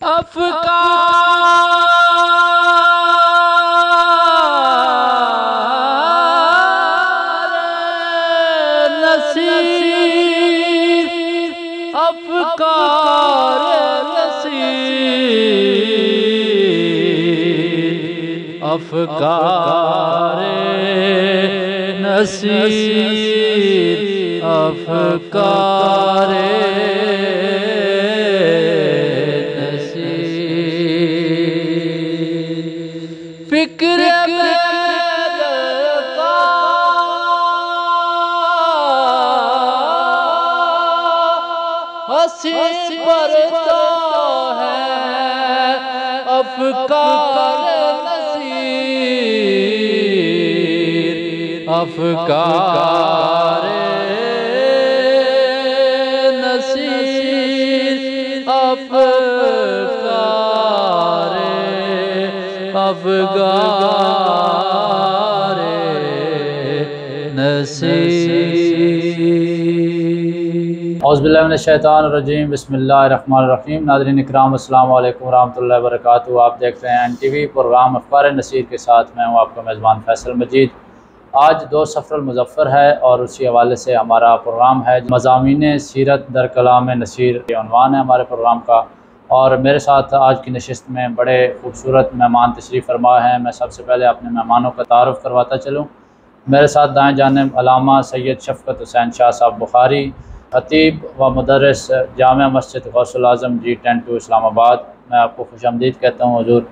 अफ़कार नसीर, अफ़कार नसीर, अफ़कार नसीर, अफ़कार फिक्र हंसी भरता है, अफ़कार नसीर, अफ़कार नसीर, अफ़कार अफ़कार नसीर। औज़ुबिल्लाहि मिनश्शैतानिर्रजीम, बिस्मिल्लाहिर्रहमानिर्रहीम। नाज़रीन इकराम, अस्सलाम वालेकुम रहमतुल्लाहि व बरकातुहू। आप देख रहे हैं NTV प्रोग्राम अख़बार नसीर के साथ मैं हूँ आपका मेज़बान फ़ैसल मजीद। आज 2 सफ़रुल मुज़फ़्फ़र है और उसी हवाले से हमारा प्रोग्राम है मज़ामीन सीरत दर कलाम नसीर, ये उन्वान है हमारे प्रोग्राम का। और मेरे साथ आज की नशिस्त में बड़े खूबसूरत मेहमान तशरीफ़ फरमा हैं। मैं सबसे पहले अपने मेहमानों का तारुफ़ करवाता चलूँ। मेरे साथ दाएँ जानिब अल्लामा सैयद शफ़क़त हुसैन शाह साहब बुखारी, खतीब व मुदर्रिस जामिया मस्जिद गौसुल आज़म G10 2 इस्लामाबाद। मैं आपको खुशामदीद कहता हूँ हुज़ूर,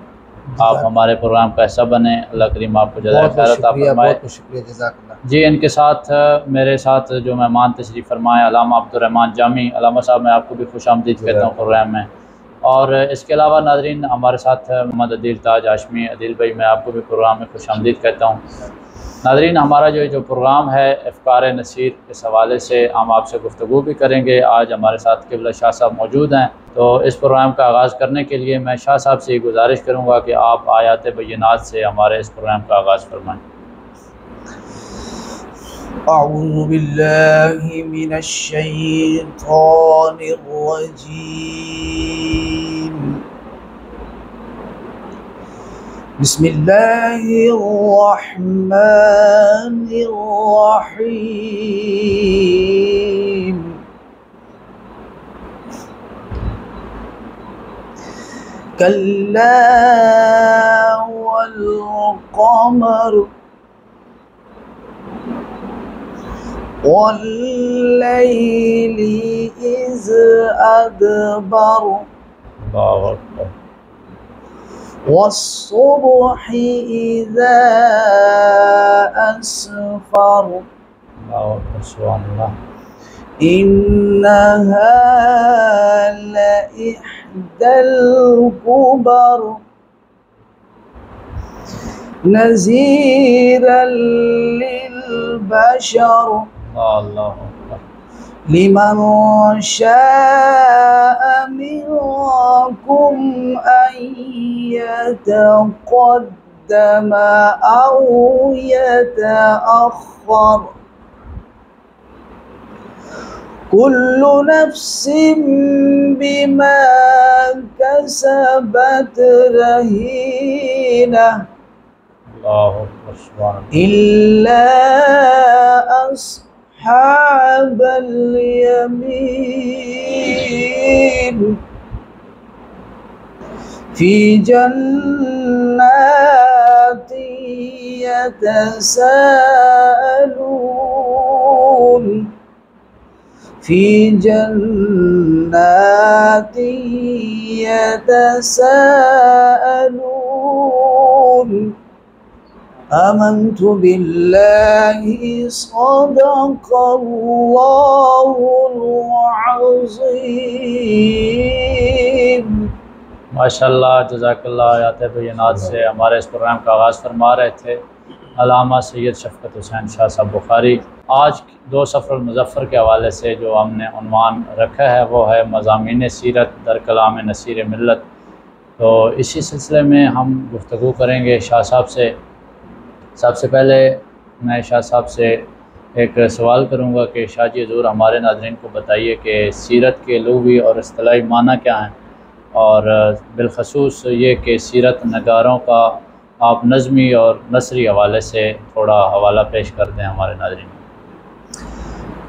आप हमारे प्रोग्राम का हिस्सा बने। अल्लाह करीम आपको जज़ाए खैर अता फरमाए। बहुत शुक्रिया, जज़ाकल्लाह। जी, इनके साथ मेरे साथ जो मेहमान तशरीफ़ फरमाए अल्लामा अब्दुर्रहमान जामी, अल्लामा साहब मैं आपको भी खुशामदीद कहता हूँ प्रोग्राम में। और इसके अलावा नाज़रीन हमारे साथ मोहम्मद अदील ताज हाशमी, अदील भाई मैं आपको भी प्रोग्राम में खुशामदीद कहता हूँ। नाज़रीन हमारा जो प्रोग्राम है अफ़कार नसीर, इस हवाले से हम आपसे गुफ्तगू भी करेंगे। आज हमारे साथ क़िबला शाह साहब मौजूद हैं, तो इस प्रोग्राम का आगाज़ करने के लिए मैं शाह साहब से गुजारिश करूँगा कि आप आयात बय्यनात से हमारे इस प्रोग्राम का आगाज़ फरमाएँ। अऊज़ु बिल्लाहि मिनश्शैतानिर्रजीम। बिस्मिल्लाहिर्रहमानिर्रहीम। कल्ला वल क़मर वल्लैलि इज़ अदबर वस्सुब्हि इज़ा अस्फर इन्नहा लइह्दल कुबर नज़ीरल लिलबशर लिमन शाअ मिनकुम अन यतक़द्दम औ यतअख़्ख़र कुल्लु नफ्सिन बिमा कसबत रहीना इल्ला अस्हाबल यमीन फी जन्नाति यतसाअलून फी जन्नाति यतसाअलून आमन्तु बिल्लाहि सदक़ल्लाहुल अज़ीम। माशाअल्लाह, जज़ाकल्लाह। आयात बय्यनात से हमारे इस प्रोग्राम का आगाज़ फरमा रहे थे अल्लामा सैयद शफ़क़त हुसैन शाह साहब बुखारी। आज 2 सफ़रुल मुज़फ़्फ़र के हवाले से जो हमने उन्वान रखा है वो है मज़ामीन सीरत दर कलाम नसीर मिल्लत। तो इसी सिलसिले में हम गुफ्तगू करेंगे शाह साहब से। सबसे पहले मैं शाह साहब से एक सवाल करूँगा कि शाह जी हज़ूर हमारे नाज़रीन को बताइए कि सीरत के लुग़वी और इस्तिलाही माना क्या हैं और बिलखसूस ये कि सीरत नगारों का आप नज़मी और नसरी हवाले से थोड़ा हवाला पेश कर दें हमारे नाज़रीन।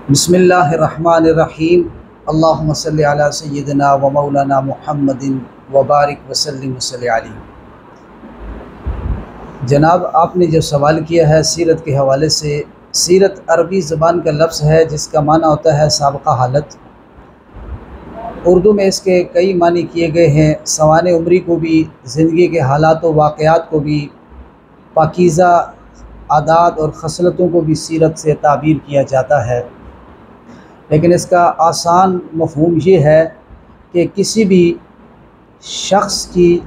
बिस्मिल्लाहिर्रहमानिर्रहीम। अल्लाहुम्मा सल्लि अला सय्यिदिना व मौलाना मुहम्मदिन व बारिक व सल्लिम अलैहि। जनाब, आपने जो सवाल किया है सीरत के हवाले से, सीरत अरबी ज़बान का लफ्ज़ है जिसका माना होता है साबका हालत। उर्दू में इसके कई मानी किए गए हैं। सवाने उम्री को भी, ज़िंदगी के हालात व वाक़यात को भी, पाकीज़ा आदात और खसलतों को भी सीरत से ताबीर किया जाता है। लेकिन इसका आसान मफ़हूम ये है कि किसी भी शख्स की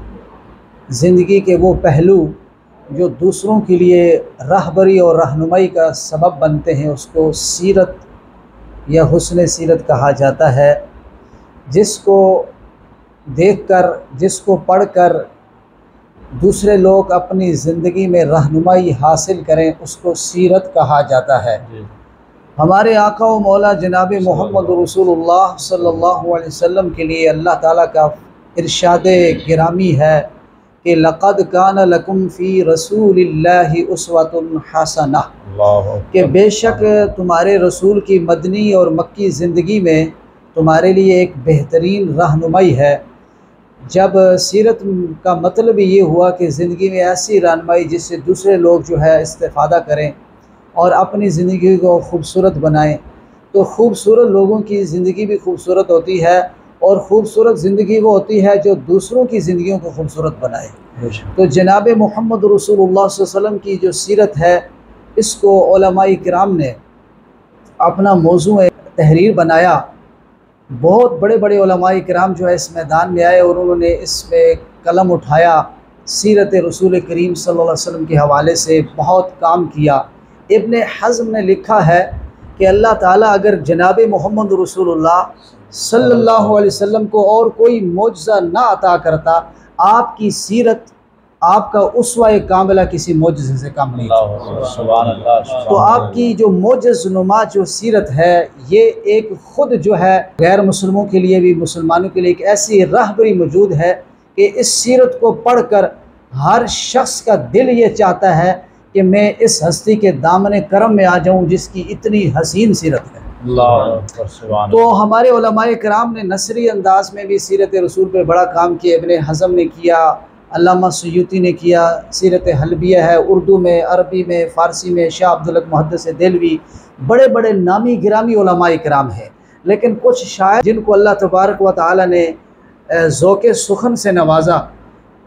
ज़िंदगी के वो पहलू जो दूसरों के लिए रहबरी और रहनुमाई का सबब बनते हैं उसको सीरत या हुस्न सीरत कहा जाता है। जिसको देखकर, जिसको पढ़कर दूसरे लोग अपनी ज़िंदगी में रहनुमाई हासिल करें उसको सीरत कहा जाता है। हमारे आका व मौला जनाब मोहम्मद रसूलुल्लाह सल्लल्लाहु अलैहि वसल्लम के लिए अल्लाह ताला का इरशाद गिरामी है कि लक़द कान लकुम फ़ी रसूलिल्लाहि उस्वतुन हसना, कि बेशक तुम्हारे रसूल की मदनी और मक्की ज़िंदगी में तुम्हारे लिए एक बेहतरीन रहनुमाई है। जब सीरत का मतलब ये हुआ कि ज़िंदगी में ऐसी रहनुमाई जिससे दूसरे लोग जो है इस्तेफ़ादा करें और अपनी ज़िंदगी को खूबसूरत बनाएं, तो खूबसूरत लोगों की ज़िंदगी भी खूबसूरत होती है और ख़ूबसूरत ज़िंदगी वो होती है जो दूसरों की ज़िंदगियों को खूबसूरत बनाए। तो जनाब मोहम्मद रसूलुल्लाह सल्लल्लाहु अलैहि वसल्लम की जो सीरत है इसको उलमाए किराम ने अपना मौजू तहरीर बनाया। बहुत बड़े बड़े उलमाए किराम जो है इस मैदान में आए और उन्होंने इसमें कलम उठाया, सीरत रसूल करीम सल्लल्लाहु अलैहि वसल्लम के हवाले से बहुत काम किया। इब्न हज़्म ने लिखा है कि अल्लाह ताला अगर जनाब मोहम्मद रसूलुल्लाह सल्लल्लाहु अलैहि वसल्लम को और कोई मौजज़ा ना अता करता, आपकी सीरत, आपका उस्वा कामिला किसी मौजज़े से कम नहीं था। तो आपकी जो मौजज़-नुमा जो सीरत है ये एक ख़ुद जो है गैर मुसलमानों के लिए भी, मुसलमानों के लिए एक ऐसी रहबरी मौजूद है कि इस सीरत को पढ़कर हर शख्स का दिल ये चाहता है कि मैं इस हस्ती के दामन करम में आ जाऊं जिसकी इतनी हसीन सीरत है। तो हमारे उलमाए किराम ने नसरी अंदाज में भी सीरत रसूल पे बड़ा काम किया। इब्न हज़म ने किया, अल्लामा सुयूती ने किया, सीरत हलबिया है उर्दू में, अरबी में, फ़ारसी में, शाह अब्दुल हक मुहद्दिस देलवी, बड़े बड़े नामी गिरामी उलमाए किराम हैं। लेकिन कुछ शायर जिनको अल्लाह तबारक व तआला ने ज़ौक़ सुखन से नवाजा,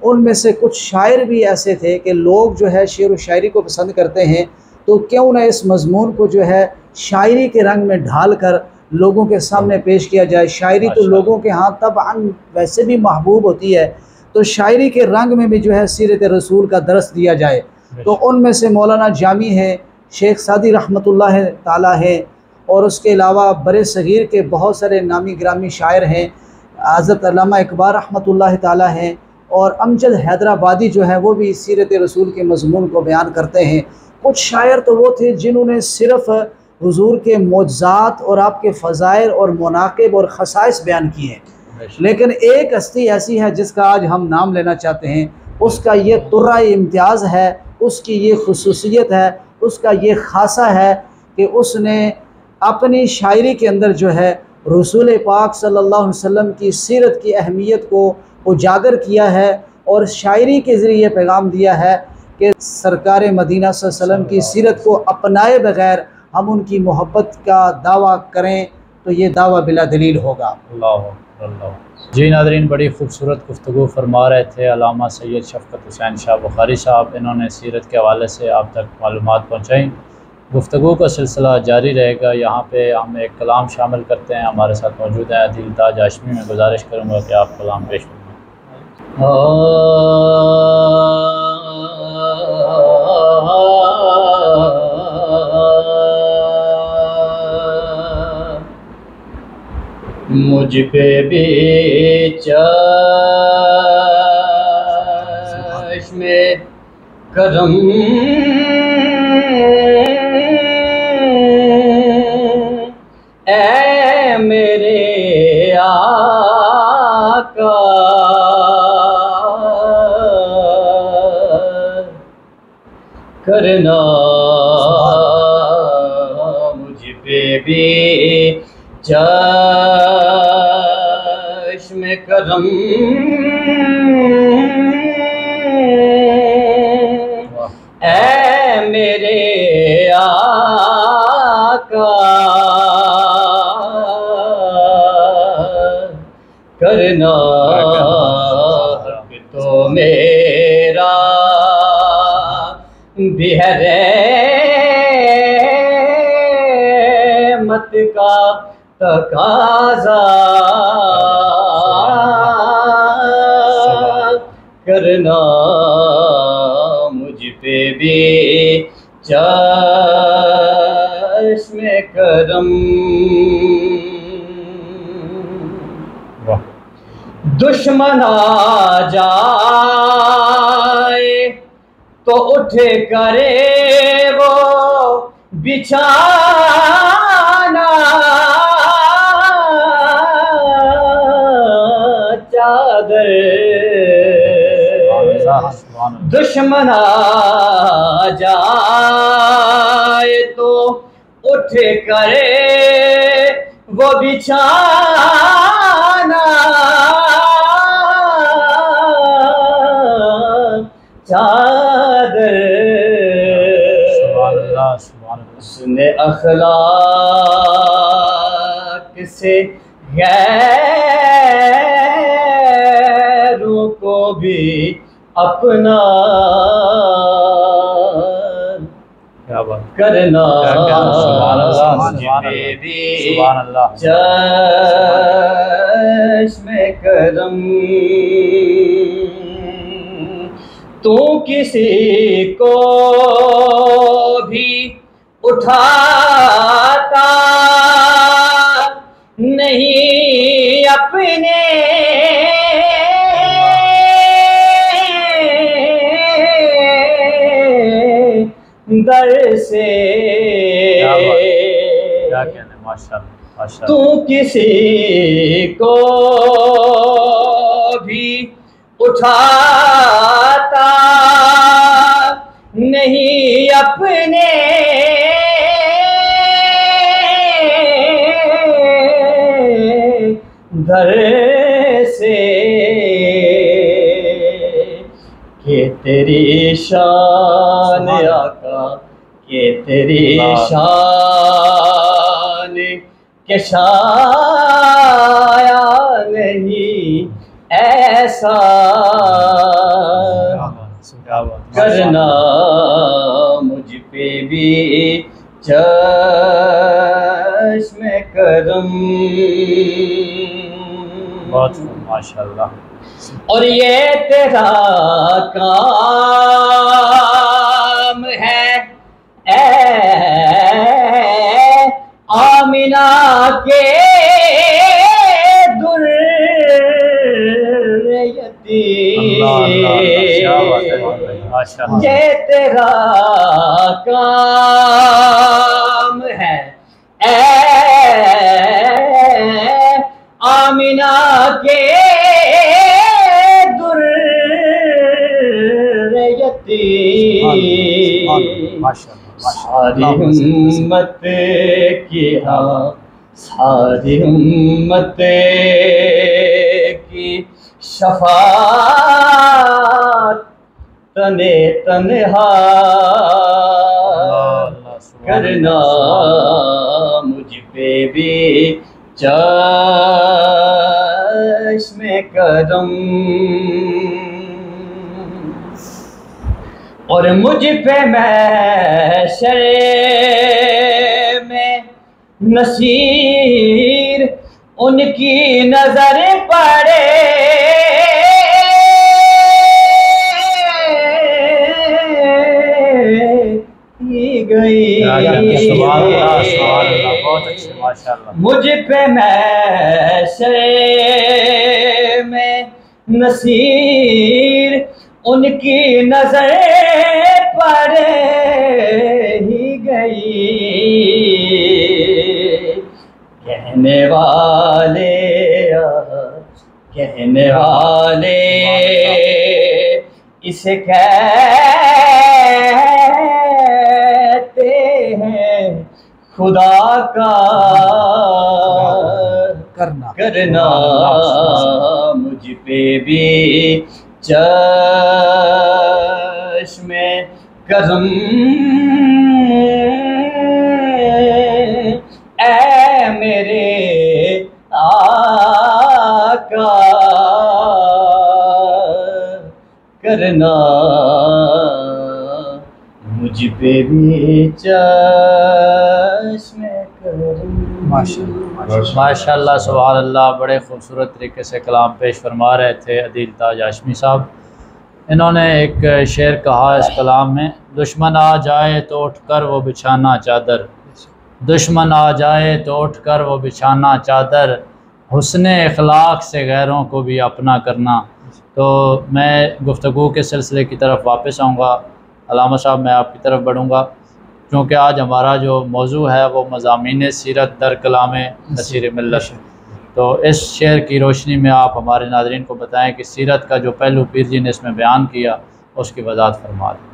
उनमें से कुछ शायर भी ऐसे थे कि लोग जो है शेर व शायरी को पसंद करते हैं, तो क्यों ना इस मज़मून को जो है शायरी के रंग में ढाल कर लोगों के सामने पेश किया जाए। शायरी तो लोगों के यहाँ तबअन वैसे भी महबूब होती है, तो शायरी के रंग में भी जो है सीरत रसूल का दरस दिया जाए। तो उनमें से मौलाना जामी है, शेख सादी रहमतुल्लाह ताला है, और उसके अलावा बड़े सग़ीर के बहुत सारे नामी ग्रामी शायर हैं। हज़रत अल्लामा इकबाल रहमतुल्लाह ताला हैं, और अमजद हैदराबादी जो है वो भी सीरत रसूल के मज़मून को बयान करते हैं। कुछ शायर तो वो थे जिन्होंने सिर्फ़ हुज़ूर के मौजज़ात और आपके फ़ज़ाइल और मनाक़िब और ख़साइस बयान किए हैं। लेकिन एक हस्ती ऐसी है जिसका आज हम नाम लेना चाहते हैं, उसका ये तुर्रा इम्तियाज़ है, उसकी ये खुसूसियत है, उसका ये ख़ासा है कि उसने अपनी शायरी के अंदर जो है रसूल पाक सल्लल्लाहु अलैहि वसल्लम की सीरत की अहमियत को उजागर किया है और शायरी के ज़रिए पैगाम दिया है कि सरकार मदीना सल्लल्लाहु अलैहि वसल्लम की सीरत को अपनाए बग़ैर हम उनकी मोहब्बत का दावा करें तो ये दावा बिला दलील होगा। जी नाज़रीन, बड़ी ख़ूबसूरत गुफ्तगू फरमा रहे थे अल्लामा सैयद शफ़क़त हुसैन शाह बुखारी साहब। इन्होंने सीरत के हवाले से आप तक मालूमात पहुँचाई। गुफ्तगू का सिलसिला जारी रहेगा। यहाँ पे हम एक कलाम शामिल करते हैं। हमारे साथ मौजूद हैं अदील ताज हाशमी। में गुजारिश करूँगा कि आप कलाम पेश करें। मुझ पे भी चश्मे करम ए मेरे आका, करना मुझ पे भी चश्म करम। ऐ मेरे आका करना तो मेरा भी है रहमत का तकाज़ा करना मुझ पे भी चश्मे करम। दुश्मन आ जाए तो उठ करे वो बिछाना चादर। दुश्मन आ जाए तो उठ करे वो बिछाना चादर। उसने अखलाक से गैरों को भी अपना क्या बात करना चश्मे करम। तू किसी को भी उठाता नहीं अपने दर से। क्या कहने माशाअल्लाह माशाअल्लाह। तू किसी को भी उठाता नहीं अपने दर से कि तेरी शान आका कि तेरी शान के शाया नहीं ऐसा करना मुझ पे भी चश्मे करम। बहुत माशाअल्लाह। और ये तेरा काम है ऐ आमिना के ये तेरा काम है ऐ आमिना के दुर्यती। सारी उम्मत की सारी उम्मत की शफात तने तन्हा करना मुझ पे भी चश्मे करम। और मुझ पे महशरे में नसीर उनकी नजर पड़े गई। मुझ पे महशरे में नसीर उनकी नजर पर ही गई। कहने वाले इसे कैसे खुदा का करना मुझ पे भी चश्मे करम ऐ मेरे आका करना मुझ पे भी चश्मे करम। माशाअल्लाह सुभान अल्लाह, बड़े खूबसूरत तरीके से कलाम पेश फरमा रहे थे अदील ताज हाशमी साहब। इन्होंने एक शेर कहा इस कलाम में, दुश्मन आ जाए तो उठकर वो बिछाना चादर, दुश्मन आ जाए तो उठकर वो बिछाना चादर, हुस्ने इखलाक से गैरों को भी अपना करना। तो मैं गुफ्तगू के सिलसिले की तरफ वापस आऊँगा। अल्लामा साहब, मैं आपकी तरफ बढ़ूँगा क्योंकि आज हमारा जो मौजू है वो मज़ामीन सीरत दर कलाम नसीर मिल्लत। तो इस शेर की रोशनी में आप हमारे नाज़रीन को बताएं कि सीरत का जो पहलू पीर जी ने इसमें बयान किया उसकी वजाहत फरमा दें।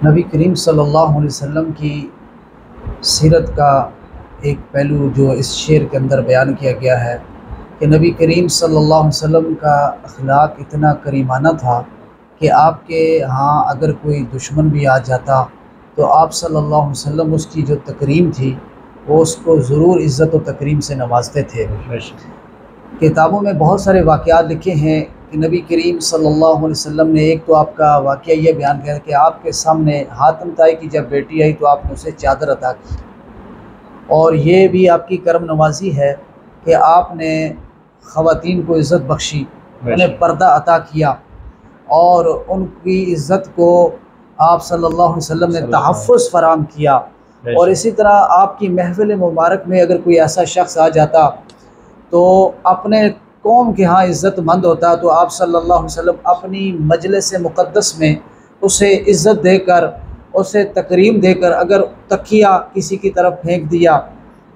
नबी करीम सल्लल्लाहु अलैहि वसल्लम की सीरत का एक पहलू जो इस शेर के अंदर बयान किया गया है कि नबी करीम सल्लल्लाहु अलैहि वसल्लम का अखलाक इतना करीमाना था कि आपके यहाँ अगर कोई दुश्मन भी आ जाता तो आप सल्लल्लाहु अलैहि वसल्लम उसकी जो तकरीम थी वो उसको ज़रूर इज़्ज़त और तकरीम से नवाजते थे। किताबों में बहुत सारे वाक़यात लिखे हैं कि नबी करीम सल्लल्लाहु अलैहि वसल्लम ने एक तो आपका वाक़या ये बयान किया कि आपके सामने हातिम ताई की जब बेटी आई तो आपने उसे चादर अता की, और ये भी आपकी करम नवाजी है कि आपने ख़वातीन को इज़्ज़त बख्शी, उन्हें पर्दा अता किया और उनकी इज़्ज़त को आप सल्लल्लाहु अलैहि वसल्लम ने तहफ़्फ़ुज़ फ़राहम किया। और इसी तरह आपकी महफ़िल मुबारक में अगर कोई ऐसा शख्स आ जाता तो अपने कौम के यहाँ इज़्ज़तमंद होता तो आप सल्लल्लाहु अलैहि वसल्लम अपनी मजलिस मुक़द्दस में उसे इज़्ज़त देकर, उसे तकरीम देकर, अगर तकिया किसी की तरफ फेंक दिया,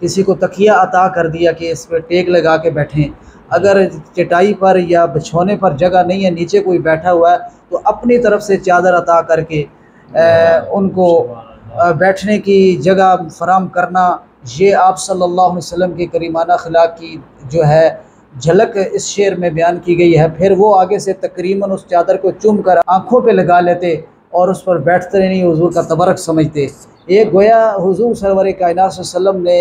किसी को तकिया अता कर दिया कि इस पर टेक लगा के बैठें, अगर चटाई पर या बिछौने पर जगह नहीं है, नीचे कोई बैठा हुआ है तो अपनी तरफ से चादर अता करके उनको बैठने की जगह फराम करना, ये आप सल्लल्लाहु अलैहि वसल्लम के करीमाना अखलाक की जो है झलक इस शेर में बयान की गई है। फिर वो आगे से तकरीबन उस चादर को चूम कर आँखों पे लगा लेते और उस पर बैठते नहीं, हुजूर का तबरक समझते। ये गोया हुजूर सरवर कायनात सल्लल्लाहु अलैहि वसल्लम ने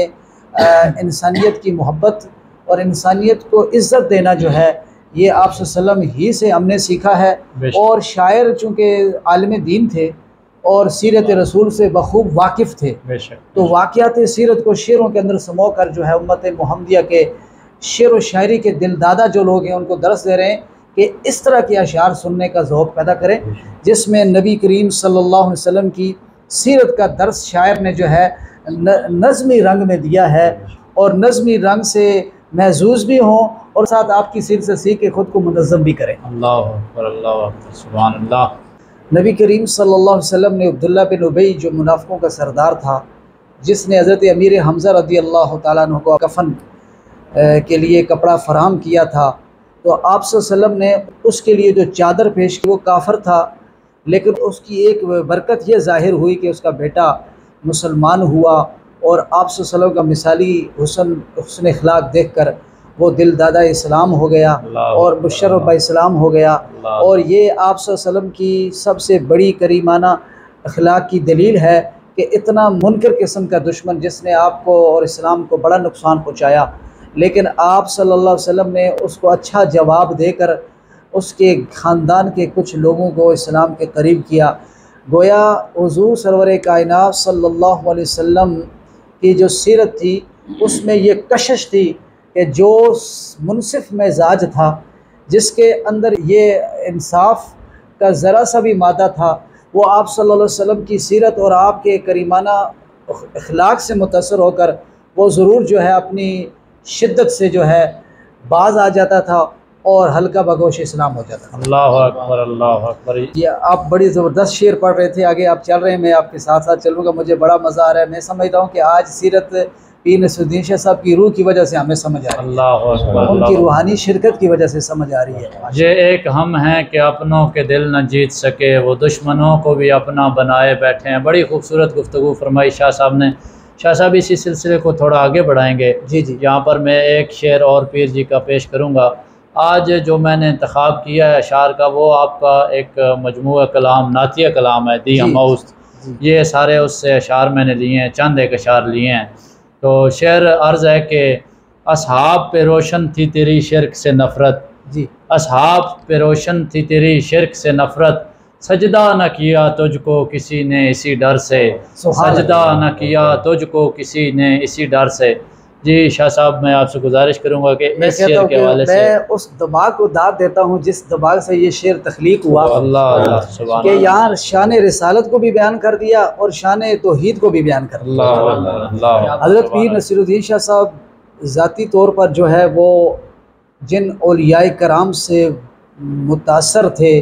इंसानियत की मोहब्बत और इंसानियत को इज़्ज़त देना जो है ये आप सल्लल्लाहु अलैहि वसल्लम ही से हमने सीखा है। और शायर चूँकि आलिम दीन थे और सीरत रसूल से बखूब वाकिफ़ थे, तो वाक़यात सीरत को शेरों के अंदर समो कर जो है उम्मत मुहम्मदिया के शेर व शायरी के दिलदादा जो लोग हैं उनको दर्स दे रहे हैं कि इस तरह के अशार सुनने का ज़ौक़ पैदा करें जिसमें नबी करीम सल्लल्लाहु अलैहि वसल्लम की सीरत का दर्स शायर ने जो है नज़मी रंग में दिया है और नज़मी रंग से महजूज़ भी हों और साथ आपकी सीरत से सीख के ख़ुद को मुनज़्ज़म भी करें। अल्लाह अकबर, अल्लाह अकबर, सुभान अल्लाह। नबी करीम सल्लल्लाहु अलैहि वसल्लम ने अब्दुल्ला बिन उबई जो मुनाफ़िकों का सरदार था, जिसने हज़रत अमीर हमज़ा रज़ी अल्लाह तआला अन्हु को कफ़न के लिए कपड़ा फ़राहम किया था, तो आप सल्लल्लाहु अलैहि वसल्लम ने उसके लिए जो चादर पेश की वो काफ़िर था, लेकिन उसकी एक बरकत ये ज़ाहिर हुई कि उसका बेटा मुसलमान हुआ और आप सल्लल्लाहु अलैहि वसल्लम का मिसाली हुस्न अखलाक देख कर वो दिल दादा इस्लाम हो गया और मुशर्रफ इस्लाम हो गया। और ये आप सल्लल्लाहु अलैहि वसल्लम की सबसे बड़ी करीमाना अखलाक की दलील है कि इतना मुनकर किस्म का दुश्मन जिसने आपको और इस्लाम को बड़ा नुकसान पहुँचाया, लेकिन आप सल्लल्लाहु अलैहि वसल्लम ने उसको अच्छा जवाब देकर उसके ख़ानदान के कुछ लोगों को इस्लाम के करीब किया। गोया हुज़ूर सरवर कायनात सल्लल्लाहु अलैहि वसल्लम की जो सीरत थी उसमें ये कशिश थी कि जो मुनसिफ मिजाज था, जिसके अंदर ये इंसाफ का ज़रा सा भी मादा था, वो आप सल्लल्लाहु अलैहि वसल्लम की सीरत और आपके करीमाना अखलाक से मुतासर होकर वो ज़रूर जो है अपनी शिद्दत से जो है बाज आ जाता था और हल्का बगोश इस्लाम हो जाता था। अल्लाह अकबर, अल्लाह अकबर। ये आप बड़ी ज़बरदस्त शेर पढ़ रहे थे, आगे आप चल रहे हैं, मैं आपके साथ साथ चलूँगा। मुझे बड़ा मज़ा आ रहा है। मैं समझता हूँ कि आज सीरत पीर नसीरुद्दीन शाह साहब की रूह की वजह से हमें समझ आ रही है, अल्लाह अकबर, उनकी रूहानी शिरकत की वजह से समझ आ रही है। ये एक हम हैं कि अपनों के दिल न जीत सके, वो दुश्मनों को भी अपना बनाए बैठे हैं। बड़ी खूबसूरत गुफ्तगू फरमाई शाह साहब ने। शाह साहब इसी सिलसिले को थोड़ा आगे बढ़ाएंगे। जी जी। यहाँ पर मैं एक शेर और पीर जी का पेश करूँगा। आज जो मैंने इंतखाब किया है अशार का, वो आपका एक मजमूआ कलाम, नातिया कलाम है, दी हमौस्त। ये सारे उससे अशार मैंने लिए हैं, चंद एक अशार लिए हैं। तो शेर अर्ज़ है कि असहाब पे रोशन थी तेरी शिरक से नफ़रत, जी, असहाब पे रोशन थी तेरी शिरक से नफ़रत, सजदा न किया तुझको किसी ने इसी डर से, सजदा न किया तुझको किसी ने इसी डर से। जी शाह साहब, मैं आपसे गुजारिश करूंगा कि मैं इस कहता शेर हूँ के कि हवाले से मैं उस दिमाग को दाद देता हूँ जिस दिमाग से ये शेर तख्लीक हुआ, अल्लाह अल्लाह सुभान कि यहाँ शान रिसालत को भी बयान कर दिया और शान तौहीद को भी बयान कर दिया। अल्लाह। हज़रत पीर नसीरुद्दीन शाह साहब ज़ाती तौर पर जो है वो जिन औलियाए कराम से मुतासर थे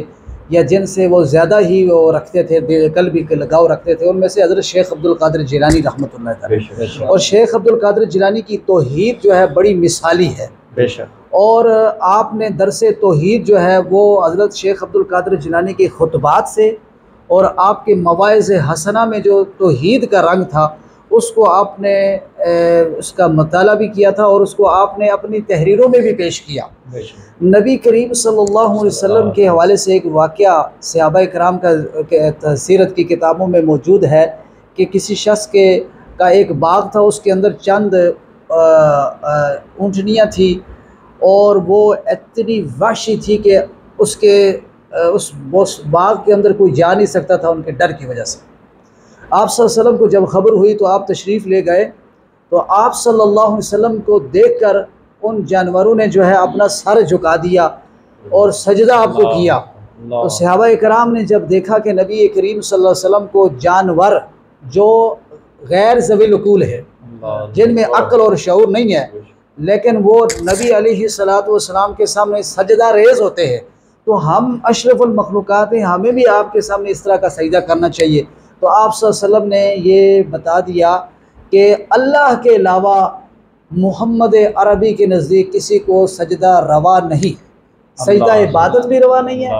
या जिनसे वो ज़्यादा ही वो रखते थे, कल भी लगाव रखते थे, उनमें से हज़रत शेख अब्दुल कादिर जिलानी रहमतुल्लाह अलैह। और शेख अब्दुल कादिर जिलानी की तौहीद जो है बड़ी मिसाली है बेशक। और आपने दरसे तौहीद जो है वो हज़रत शेख अब्दुल कादिर जिलानी के खुतबात से और आपके मवाइज़ हसना में जो तौहीद का रंग था उसको आपने उसका मताला भी किया था और उसको आपने अपनी तहरीरों में भी पेश किया। नबी करीम सल्लल्लाहु अलैहि वसल्लम के हवाले से एक वाक़या सहाबा कराम का सीरत की किताबों में मौजूद है कि किसी शख्स का एक बाग था, उसके अंदर चंद ऊँटनियाँ थी और वो इतनी वहशी थी कि उस बाग के अंदर कोई जा नहीं सकता था उनके डर की वजह से। आप सल्लल्लाहु अलैहि वसल्लम को जब खबर हुई तो आप तशरीफ़ ले गए, तो आप सल्लल्लाहु अलैहि वसल्लम को देखकर उन जानवरों ने जो है अपना सर झुका दिया और सजदा आपको किया। तो सहाबा कराम ने जब देखा कि नबी करीम सल्लल्लाहु अलैहि वसल्लम को जानवर जो गैर ज़वील उकूल है, जिनमें अक्ल और शऊर नहीं है, लेकिन वो नबी अलैहिस्सलातु वस्सलाम के सामने सजदा रेज़ होते हैं, तो हम अशरफुल मखलूक़ात हैं, हमें भी आपके सामने इस तरह का सजदा करना चाहिए। तो आप सल्लल्लाहु अलैहि वसल्लम ने ये बता दिया कि अल्लाह के अलावा मोहम्मद अरबी के नज़दीक किसी को सजदा रवा नहीं, सजदा इबादत भी रवा नहीं है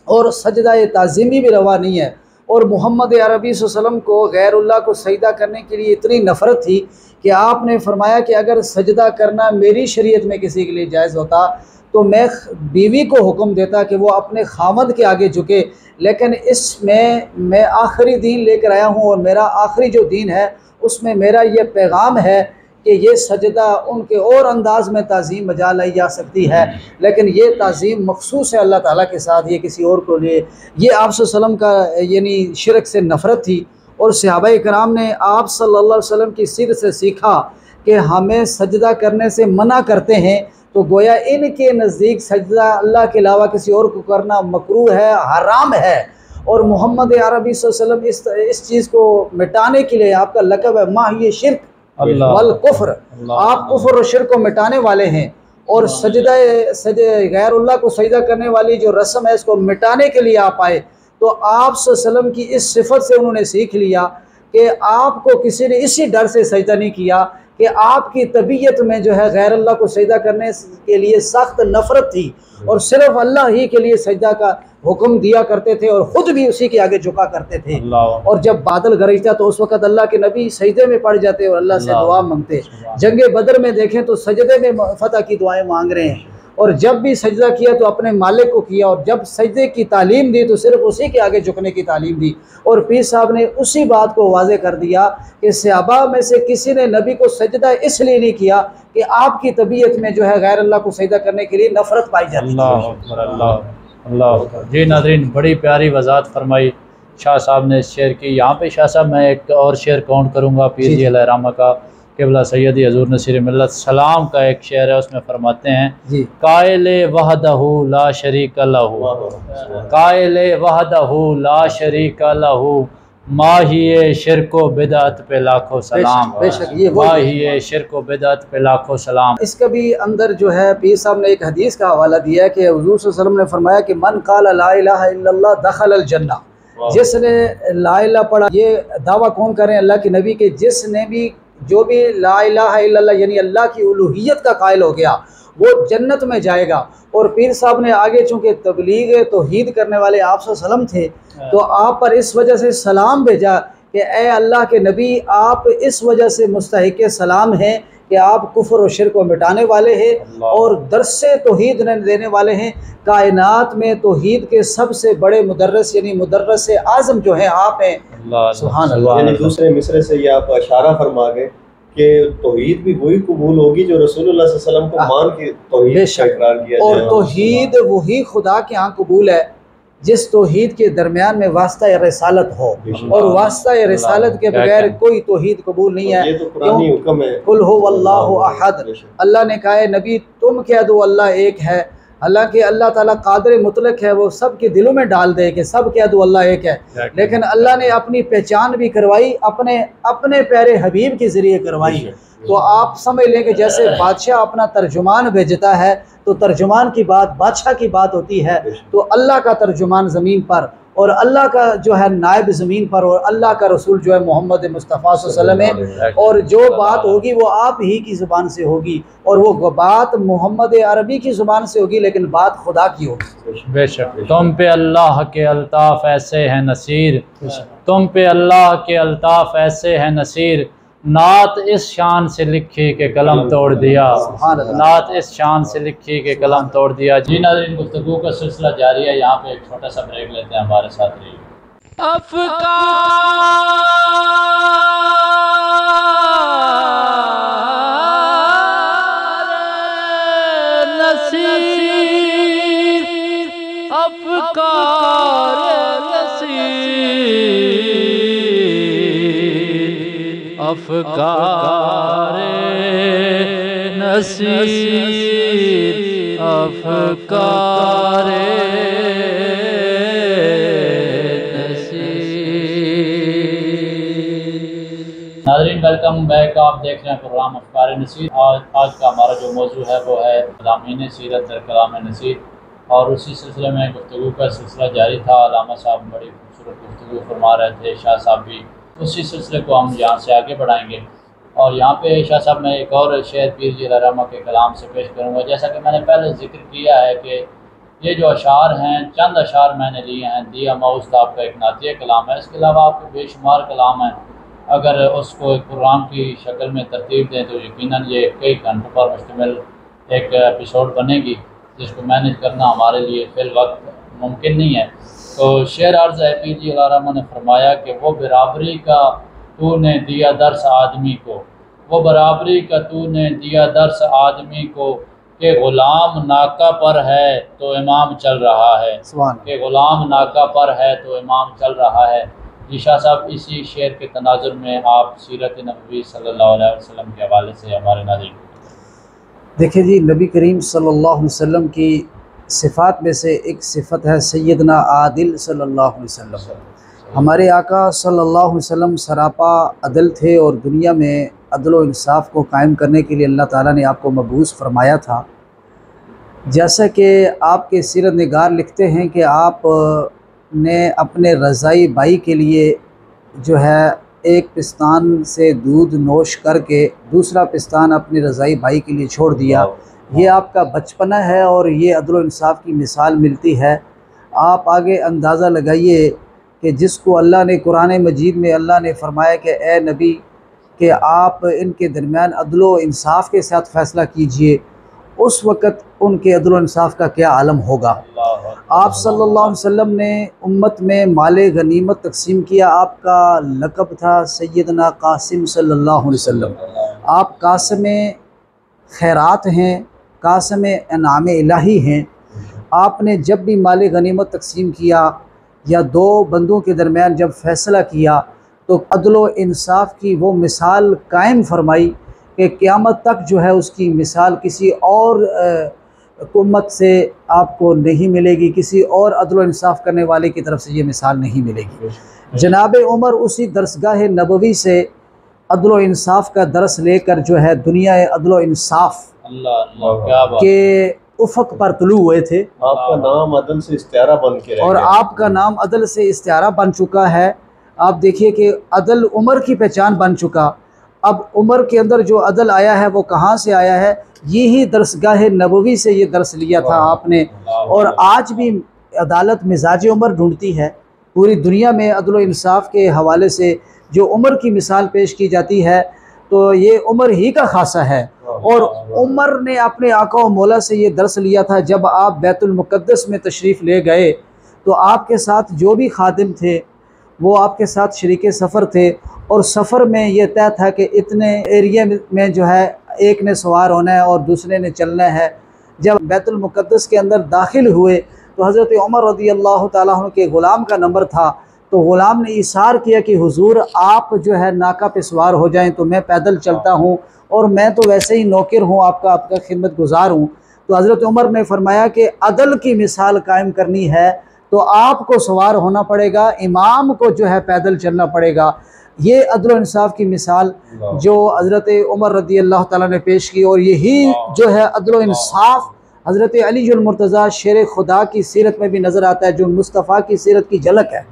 और सजदा ताज़ीमी भी रवा नहीं है। और मोहम्मद अरबी सल्लल्लाहु अलैहि वसल्लम को गैरुल्लाह को सजदा करने के लिए इतनी नफ़रत थी कि आपने फरमाया कि अगर सजदा करना मेरी शरीयत में किसी के लिए जायज़ होता तो मैं बीवी को हुक्म देता कि वो अपने खामद के आगे झुके, लेकिन इसमें मैं आखिरी दीन लेकर आया हूँ और मेरा आखिरी जो दीन है उसमें मेरा ये पैगाम है कि ये सजदा उनके और अंदाज़ में ताज़ीम बजा लाई जा सकती है, लेकिन ये ताज़ीम मखसूस है अल्लाह ताला के साथ, ये किसी और को लिए। ये आप सल्लल्लाहु अलैहि वसल्लम का यानी शिरक से नफ़रत थी और सहाबा कराम ने आप सल्लल्लाहु अलैहि वसल्लम की सीरत से सीखा कि हमें सजदा करने से मना करते हैं, तो गोया इनके नज़दीक सजदा अल्लाह के अलावा किसी और को करना मकरूह है, हराम है। और मोहम्मद अरबी सल्लल्लाहु अलैहि वसल्लम इस चीज़ को मिटाने के लिए, आपका लक़ब है माहिए शिरक वल कुफ्र, आप कुफ्र और शिरक को मिटाने वाले हैं और गैरुल्लाह को सजदा करने वाली जो रस्म है इसको मिटाने के लिए आप आए। तो आप सल्लल्लाहु अलैहि वसल्लम की इस सिफत से उन्होंने सीख लिया कि आपको किसी ने इसी डर से सजदा नहीं किया कि आपकी तबीयत में जो है गैर अल्लाह को सजदा करने के लिए सख्त नफ़रत थी और सिर्फ अल्लाह ही के लिए सजदा का हुक्म दिया करते थे और ख़ुद भी उसी के आगे झुका करते थे। और जब बादल गरजता तो उस वक़्त अल्लाह के नबी सजदे में पड़ जाते और अल्लाह से दुआ मांगते। जंग बदर में देखें तो सजदे में फ़तह की दुआएं मांग रहे हैं और जब भी सजदा किया तो अपने मालिक को किया और जब सजदे की तालीम दी तो सिर्फ उसी के आगे झुकने की तालीम दी। और पीर साहब ने उसी बात को वाज़े कर दिया कि सहाबा में से किसी ने नबी को सजदा इसलिए नहीं किया कि आपकी तबीयत में जो है गैर अल्लाह को सजदा करने के लिए नफ़रत पाई जाती है। अल्लाह। जी नाज़रीन, बड़ी प्यारी वज़ाहत फरमाई शाह साहब ने इस शेर की। यहाँ पे शाह साहब मैं एक और शेर काउंट करूँगा पीर जी अलैहिर्रहमा का, क़िबला सैयदी हज़ूर नसीर मिल्लत सलाम का एक शेर है, उसमें फरमाते हैं कायले वहदहू ला शरीक लहू, कायले वहदहू ला शरीक लहू, माहिए शिरको बिदअत पे लाखों सलाम। बेशक ये माहिए शिरको बिदअत पे लाखों सलाम। इसका भी अंदर जो है पीर साहब ने एक हदीस का हवाला दिया है कि हुज़ूर सल्लल्लाहु अलैहि वसल्लम ने फरमाया कि मन क़ाला ला इलाहा इल्लल्लाह दखल अल जन्नह, जिसने ला इलाहा पढ़ा, ये दावा कौन करें अल्लाह के नबी के, जिसने भी जो भी ला इलाहा इल्लल्लाह यानी अल्लाह की उलूहियत का कायल हो गया वो जन्नत में जाएगा। और पीर साहब ने आगे चूँकि तबलीग तौहीद करने वाले आप सल्लम थे तो आप पर इस वजह से सलाम भेजा कि ए अल्लाह के नबी, आप इस वजह से मुस्तहिक सलाम हैं कि आप कुफ्र और शिर्क को मिटाने वाले हैं और दर्स तौहीद देने वाले हैं। कायनात में तौहीद के सबसे बड़े मुदर्रिस यानी मुदर्रिस आज़म जो हैं आप हैं। सुभान अल्लाह। यानी दूसरे मिसरे से ये आप इशारा फरमा गए कि तौहीद भी वही कबूल होगी जो रसूलुल्लाह सल्लल्लाहु अलैहि वसल्लम को मान के तौहीद का इकरार किया जाए। और तौहीद वही खुदा के यहाँ कबूल है जिस तौहीद के दरमियान में वास्ता रिसालत हो, और वास्ता रिसालत के बगैर कोई तौहीद कबूल नहीं है। ये तो कुरानी हुक्म है, कुल हु अल्लाहु अहद। अल्लाह ने कहा है नबी तुम कह दो अल्लाह एक है। हालांकि अल्लाह ताला कादिर मुतलक है, वो सब के दिलों में डाल दे कि सब कह दो अल्लाह एक है, लेकिन अल्लाह ने अपनी पहचान भी करवाई, अपने प्यारे हबीब के ज़रिए करवाई। तो आप समझ लें कि जैसे बादशाह अपना तर्जुमान भेजता है तो तर्जुमान की बात बादशाह की बात होती है, तो अल्लाह का तर्जुमान ज़मीन पर और अल्लाह का जो है नायब ज़मीन पर और अल्लाह का रसूल जो है मोहम्मद मुस्तफ़ा सल्लल्लाहु अलैहि वसल्लम है। और जो बात होगी वो आप ही की ज़ुबान से होगी और वो बात मोहम्मद अरबी की ज़ुबान से होगी, लेकिन बात खुदा की होगी। बेशक तुम पे अल्लाह के अल्ताफ़ ऐसे हैं नसीर, तुम पे अल्लाह के अल्ताफ़ ऐसे हैं नसीर, नात इस शान से लिखी के कलम तोड़ दिया, नात इस शान से लिखी के कलम तोड़ दिया। जी नाज़रीन, गुफ्तगू का सिलसिला जारी है। यहाँ पे एक छोटा सा ब्रेक लेते हैं, हमारे साथ रहिए। अफ़कारे नसीर, अफ़कारे नसीर। नाज़रीन वेलकम बैक। आप देख रहे हैं प्रोग्राम अफ़कारे नसीर। आज का हमारा जो मौजू है वो है मज़ामीन सीरत दर कलाम नसीर, और उसी सिलसिले में गुफ्तगू का सिलसिला जारी था। अल्लामा साहब बड़ी खूबसूरत गुफ्तगू फरमा रहे थे, शाह साहब भी, उसी सिलसिले को हम यहाँ से आगे बढ़ाएंगे। और यहाँ पे शाह साहब मैं एक और शेर पीर जी रहमा के कलाम से पेश करूँगा। जैसा कि मैंने पहले जिक्र किया है कि ये जो अशार हैं, चंद अशार मैंने लिए हैं। दिया माउस साहब का एक नातिया कलाम है, इसके अलावा आपको बेशुमार कलाम है। अगर उसको एक प्रोग्राम की शक्ल में तरतीब दें तो यकीनन ये कई घंटों पर मुश्तमिल एक एपिसोड बनेगी, जिसको मैनेज करना हमारे लिए फिल वक्त मुमकिन नहीं है। तो शेर अर्ज़ है, पीर जी रहमा ने फरमाया कि वो बराबरी का तूने दिया दर्स आदमी को, वो बराबरी का तूने दिया दर्स आदमी को, कि ग़ुलाम नाका पर है तो इमाम चल रहा है, कि ग़ुलाम नाका पर है तो इमाम चल रहा है। जी शाह साहब, इसी शेर के तनाजुर में आप सीरत नबी सल्लल्लाहु अलैहि वसल्लम के हवाले से हमारे नाज़रीन। देखिए जी, नबी करीम सल्लल्लाहु अलैहि वसल्लम की सिफ़ात में से एक सिफ़त है सैयदना आदिल सल्लल्लाहु अलैहि वसल्लम। हमारे आका सल्लल्लाहु अलैहि वसल्लम सरापा अदल थे और दुनिया में अदल व इंसाफ़ को कायम करने के लिए अल्लाह ताला ने आपको मबूस फरमाया था। जैसा कि आपके सीरत निगार लिखते हैं कि आप ने अपने रज़ाई भाई के लिए जो है एक पिस्तान से दूध नोश करके दूसरा पिस्तान अपने रज़ाई भाई के लिए छोड़ दिया। ये आपका बचपना है और ये अदल व इंसाफ़ की मिसाल मिलती है। आप आगे अंदाज़ा लगाइए कि जिसको अल्लाह ने कुरान मजीद में अल्लाह ने फरमाया कि ए नबी कि आप इनके दरमियान अदल व इंसाफ़ के साथ फ़ैसला कीजिए, उस वक़्त उनके अदल व इंसाफ़ का क्या आलम होगा। आप सल्लल्लाहु अलैहि वसल्लम ने उम्मत में माले गनीमत तकसीम किया। आपका लक़ब था सैयदना कासिम सल्लल्लाहु अलैहि वसल्लम। आप कासिम खैरात हैं, कासिम इनाम इलाही हैं। आपने जब भी माले गनीमत तकसीम किया या दो बंदों के दरमियान जब फ़ैसला किया तो अदल व इंसाफ़ की वो मिसाल कायम फरमाई कि क़यामत तक जो है उसकी मिसाल किसी और हुकूमत से आपको नहीं मिलेगी, किसी और अदल व इंसाफ़ करने वाले की तरफ से ये मिसाल नहीं मिलेगी। जनाब उमर उसी दरसगाह नबवी से अदल व इंसाफ़ का दरस लेकर जो है दुनिया अदल व इंसाफ़ के उफ़क़ पर तुलू हुए थे। आपका नाम अदल से इस्तिआरा बन के और आपका नाम अदल से इस्तिआरा बन चुका है। आप देखिए कि अदल उमर की पहचान बन चुका। अब उमर के अंदर जो अदल आया है वो कहाँ से आया है? यही दरसगाह नबवी से ये दर्स लिया था आपने। और आज भी अदालत मिजाज उमर ढूंढती है। पूरी दुनिया में अदल व इंसाफ के हवाले से जो उमर की मिसाल पेश की जाती है तो ये उमर ही का खासा है। और उमर ने अपने आका व मौला से ये दर्स लिया था। जब आप बैतुल मुक़द्दस में तशरीफ़ ले गए तो आपके साथ जो भी खादिम थे वो आपके साथ शरीके सफ़र थे, और सफ़र में ये तय था कि इतने एरिया में जो है एक ने सवार होना है और दूसरे ने चलना है। जब बैतुल मुक़द्दस के अंदर दाखिल हुए तो हज़रत उमर रज़ियल्लाहु ताला अन्हु के ग़ुलाम का नंबर था, तो ग़ुलाम ने इशार किया कि हुज़ूर आप जो है नाका पे सवार हो जाएं तो मैं पैदल चलता हूँ, और मैं तो वैसे ही नौकर हूँ आपका खिदमत गुजार हूँ। तो हज़रत उमर ने फरमाया कि अदल की मिसाल कायम करनी है तो आपको सवार होना पड़ेगा, इमाम को जो है पैदल चलना पड़ेगा। ये अदल व इंसाफ की मिसाल जो हज़रत उमर रज़ियल्लाहु ताला ने पेश की, और यही जो है अदल व इंसाफ हज़रत अली जुल मुर्तज़ा शेर खुदा की सीरत में भी नज़र आता है, जो मुस्तफ़ा की सीरत की झलक है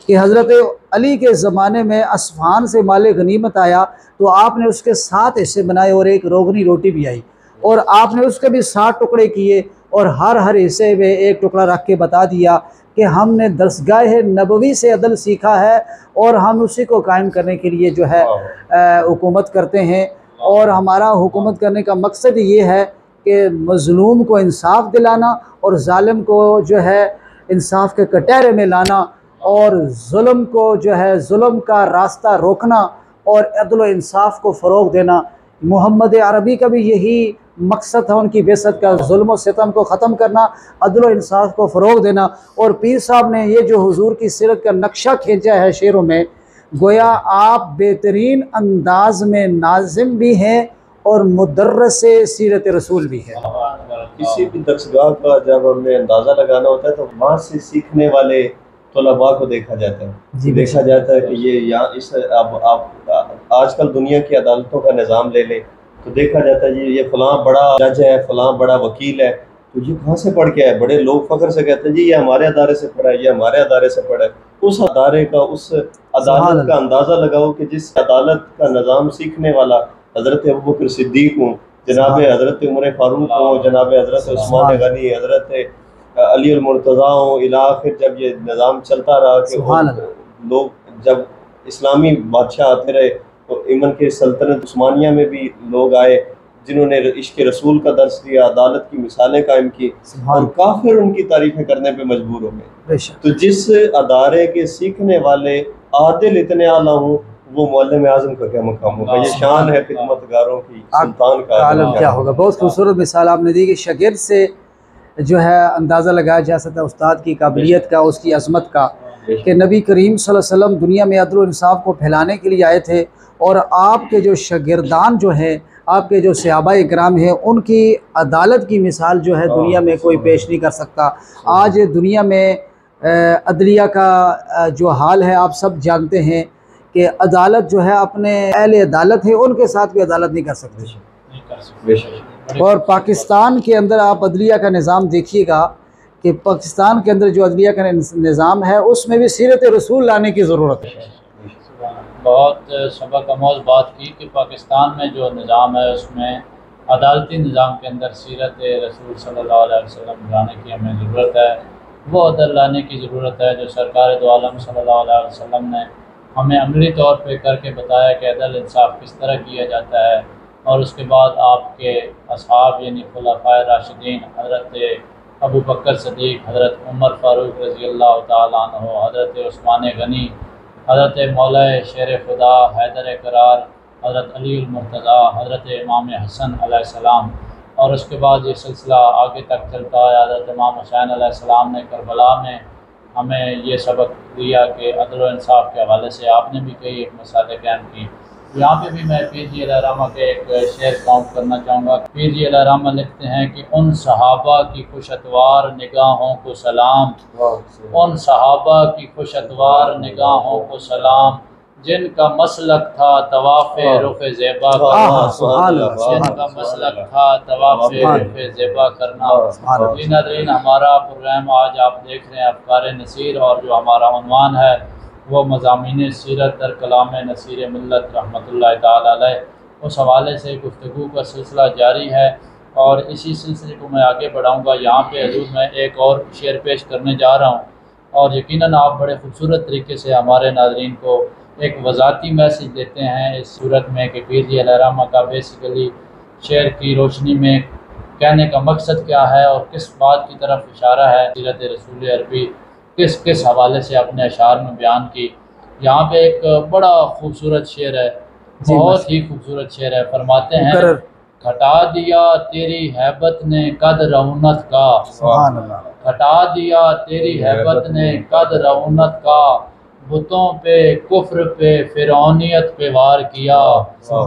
कि हज़रत अली के ज़माने में असफ़ान से माल गनीमत आया तो आपने उसके 7 हिस्से बनाए और एक रोगनी रोटी भी आई, और आपने उसके भी 7 टुकड़े किए और हर हिस्से में एक टुकड़ा रख के बता दिया कि हमने दरसगाह नबवी से अदल सीखा है और हम उसी को कायम करने के लिए जो है हुकूमत करते हैं। और हमारा हुकूमत करने का मकसद ये है कि मज़लूम को इंसाफ दिलाना और ज़ालिम को जो है इंसाफ के कटहरे में लाना, और जुल्म को जो है जुल्म का रास्ता रोकना और अदल व इंसाफ को फ़रोग़ देना। मोहम्मद अरबी का भी यही मकसद था उनकी बेसत का, जुल्म और सितम को ख़त्म करना, अदल व इंसाफ को फ़रोग़ देना। और पीर साहब ने ये जो हुजूर की सीरत का नक्शा खींचा है शेरों में, गोया आप बेहतरीन अंदाज में नाज़िम भी हैं और मुदर्रिस सीरत रसूल भी है। किसी भी दरसगाह का जब हमें अंदाज़ा लगाना होता है तो वहाँ से सीखने वाले तलबा को देखा जाता है। देखा जाता है कि ये यहाँ इस अब आप आजकल दुनिया की अदालतों का निज़ाम ले लें तो देखा जाता है जी ये फ़लाँ बड़ा जज है, फ़लाँ बड़ा वकील है, तो ये कहाँ से पढ़ के आए? बड़े लोग फ़ख्र से कहते हैं जी ये हमारे अदारे से पढ़ा है, ये हमारे अदारे से पढ़ा है। उस अदारे का, उस अदालत का अंदाज़ा लगाओ कि जिस अदालत का निज़ाम सीखने वाला हज़रत अबू बकर सिद्दीक़ हूँ, जनाब हज़रत उमर फ़ारूक हूँ, जनाब हज़रत उस्मान गनी, हज़रत अली अल मुर्तज़ा हूँ, इला आखिर जब ये निज़ाम चलता रहा कि लोग जब इस्लामी बादशाह आते रहे तो इमन के सल्तनत उस्मानिया में भी लोग आए जिन्होंने इश्क रसूल का दर्स दिया, अदालत की मिसालें कायम की, और काफिर उनकी तारीफ़ें करने पे मजबूर हो गए। तो जिस अदारे के सीखने वाले आदिल इतने आला हूँ वो मुअल्लिम आज़म का क्या मकाम होगा? ये शान है खिदमतगारों की, सुल्तान का आलम क्या होगा। बहुत खूबसूरत मिसाल आपने दी कि शागिर्द से जो है अंदाज़ा लगाया जा सकता है उस्ताद की काबिलियत का, उसकी अज़मत का, कि नबी करीम सल्लल्लाहु अलैहि वसल्लम दुनिया में अदल व इंसाफ को फैलाने के लिए आए थे, और आपके जो शागिर्दान जो हैं, आपके जो सहाबाए किराम हैं, उनकी अदालत की मिसाल जो है दुनिया में कोई पेश नहीं कर सकता। आज दुनिया में अदलिया का जो हाल है आप सब जानते हैं कि अदालत जो है अपने अहले अदालत है उनके साथ भी अदालत नहीं कर सकते। और पाकिस्तान के अंदर आप अदलिया का निज़ाम देखिएगा कि पाकिस्तान के अंदर जो अदलिया का निज़ाम है उसमें भी सीरत रसूल लाने की ज़रूरत है। बहुत सबक आमोज़ बात की कि पाकिस्तान में जो निज़ाम है उसमें अदालती निज़ाम के अंदर सीरत रसूल सल्लल्लाहु अलैहि वसल्लम लाने की हमें ज़रूरत है। वो अदल लाने की ज़रूरत है जो सरकार दो आलम सल्लल्लाहु अलैहि वसल्लम ने हमें अमली तौर पे करके बताया कि अदल इंसाफ किस तरह किया जाता है। और उसके बाद आपके असहाब यानी खुलाफाए राशिदीन हज़रत अबू बकर सिद्दीक़, हज़रत उमर फ़ारूक रज़ियल्लाहु ताला अन्हु, हज़रत उस्मान गनी, हज़रत मौला शेर खुदा हैदर करार, हज़रत अली अल मुर्तज़ा, हज़रत इमाम हसन अलैहिस्सलाम, और उसके बाद ये सिलसिला आगे तक चलता है। हज़रत इमाम हुसैन अलैहिस्सलाम ने करबला में हमें ये सबक दिया कि अदल व इंसाफ के हवाले से आपने भी कई एक मिसालें कायम की। यहाँ पे भी मैं पीर जी अलैहिर्रहमा के एक शेर काउंट करना चाहूँगा। पीर जी अलैहिर्रहमा लिखते हैं कि उन सहाबा की खुशअतवार निगाहों को सलाम, उन सहाबा की खुशअतवार निगाहों को सलाम, जिनका मसलक था तवाफ़े रुख़ ज़ेबा करना, जिनका मसलक था तवाफ़े रुख़ ज़ेबा करना। नाज़रीन, हमारा प्रोग्राम आज आप देख रहे हैं अफ़कार नसीर, और जो हमारा उन्वान है वो मज़ामीन सीरत दर कलाम नसीर मिल्लत रहमतुल्लाह ताला अलैह, उस हवाले से गुफ्तगू का सिलसिला जारी है और इसी सिलसिले को मैं आगे बढ़ाऊँगा। यहाँ पे हजूर मैं एक और शेर पेश करने जा रहा हूँ और यकीनन आप बड़े ख़ूबसूरत तरीके से हमारे नाज़रीन को एक वज़ाती मैसेज देते हैं इस सूरत में कि पीर जी अलैहिर्रहमा का बेसिकली शेर की रोशनी में कहने का मकसद क्या है और किस बात की तरफ इशारा है। सीरत रसूल अरबी किस किस हवाले से अपने अशार में बयान की। यहाँ पे एक बड़ा खूबसूरत शेर है, बहुत ही खूबसूरत शेर है। फरमाते हैं, घटा दिया तेरी हैबत ने कद रौनत का, घटा दिया तेरी हैबत ने कद रौनत का, बुतों पे कुफ्र पे फिरौनियत पे वार किया,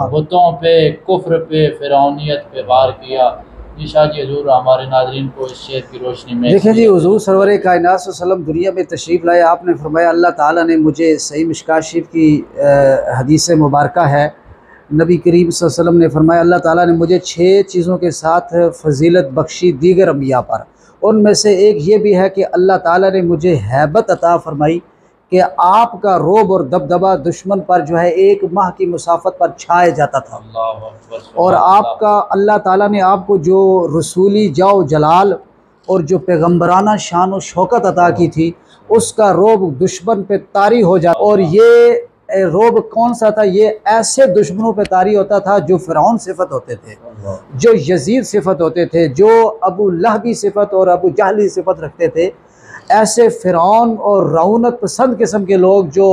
बुतों पे कुफ्र पे फिरौनियत पे वार किया। ईशा जी हजूर हमारे नाज़रीन को इस शेर की रोशनी में देखें जी, हुजूर सरवर कायनात सल्लल्लाहु दुनिया में तशरीफ़ लाए। आपने फरमाया अल्लाह ताला ने मुझे सही मिशकात शरीफ की हदीस मुबारक है, नबी करीम सल्लल्लाहु अलैहि वसल्लम ने फरमाया अल्लाह ताला ने मुझे 6 चीज़ों के साथ फजीलत बख्शी दीगर अम्बिया पर। उनमें से एक ये भी है कि अल्लाह ताला ने मुझे हैबत अता फरमाई कि आपका रोब और दबदबा दुश्मन पर जो है 1 माह की मुसाफत पर छाए जाता था। और आपका अल्लाह ताला ने आपको जो रसूली जाओ जलाल और जो पैगम्बराना शान और शौकत अता की थी, उसका रोब दुश्मन पे तारी हो जाता। और ये रोब कौन सा था? ये ऐसे दुश्मनों पे तारी होता था जो फ़िरौन सिफत होते थे, जो यजीद सिफत होते थे, जो अबू लहबी सिफत और अबू जहली सिफत रखते थे। ऐसे फ़िरौन और रौनक पसंद किस्म के लोग जो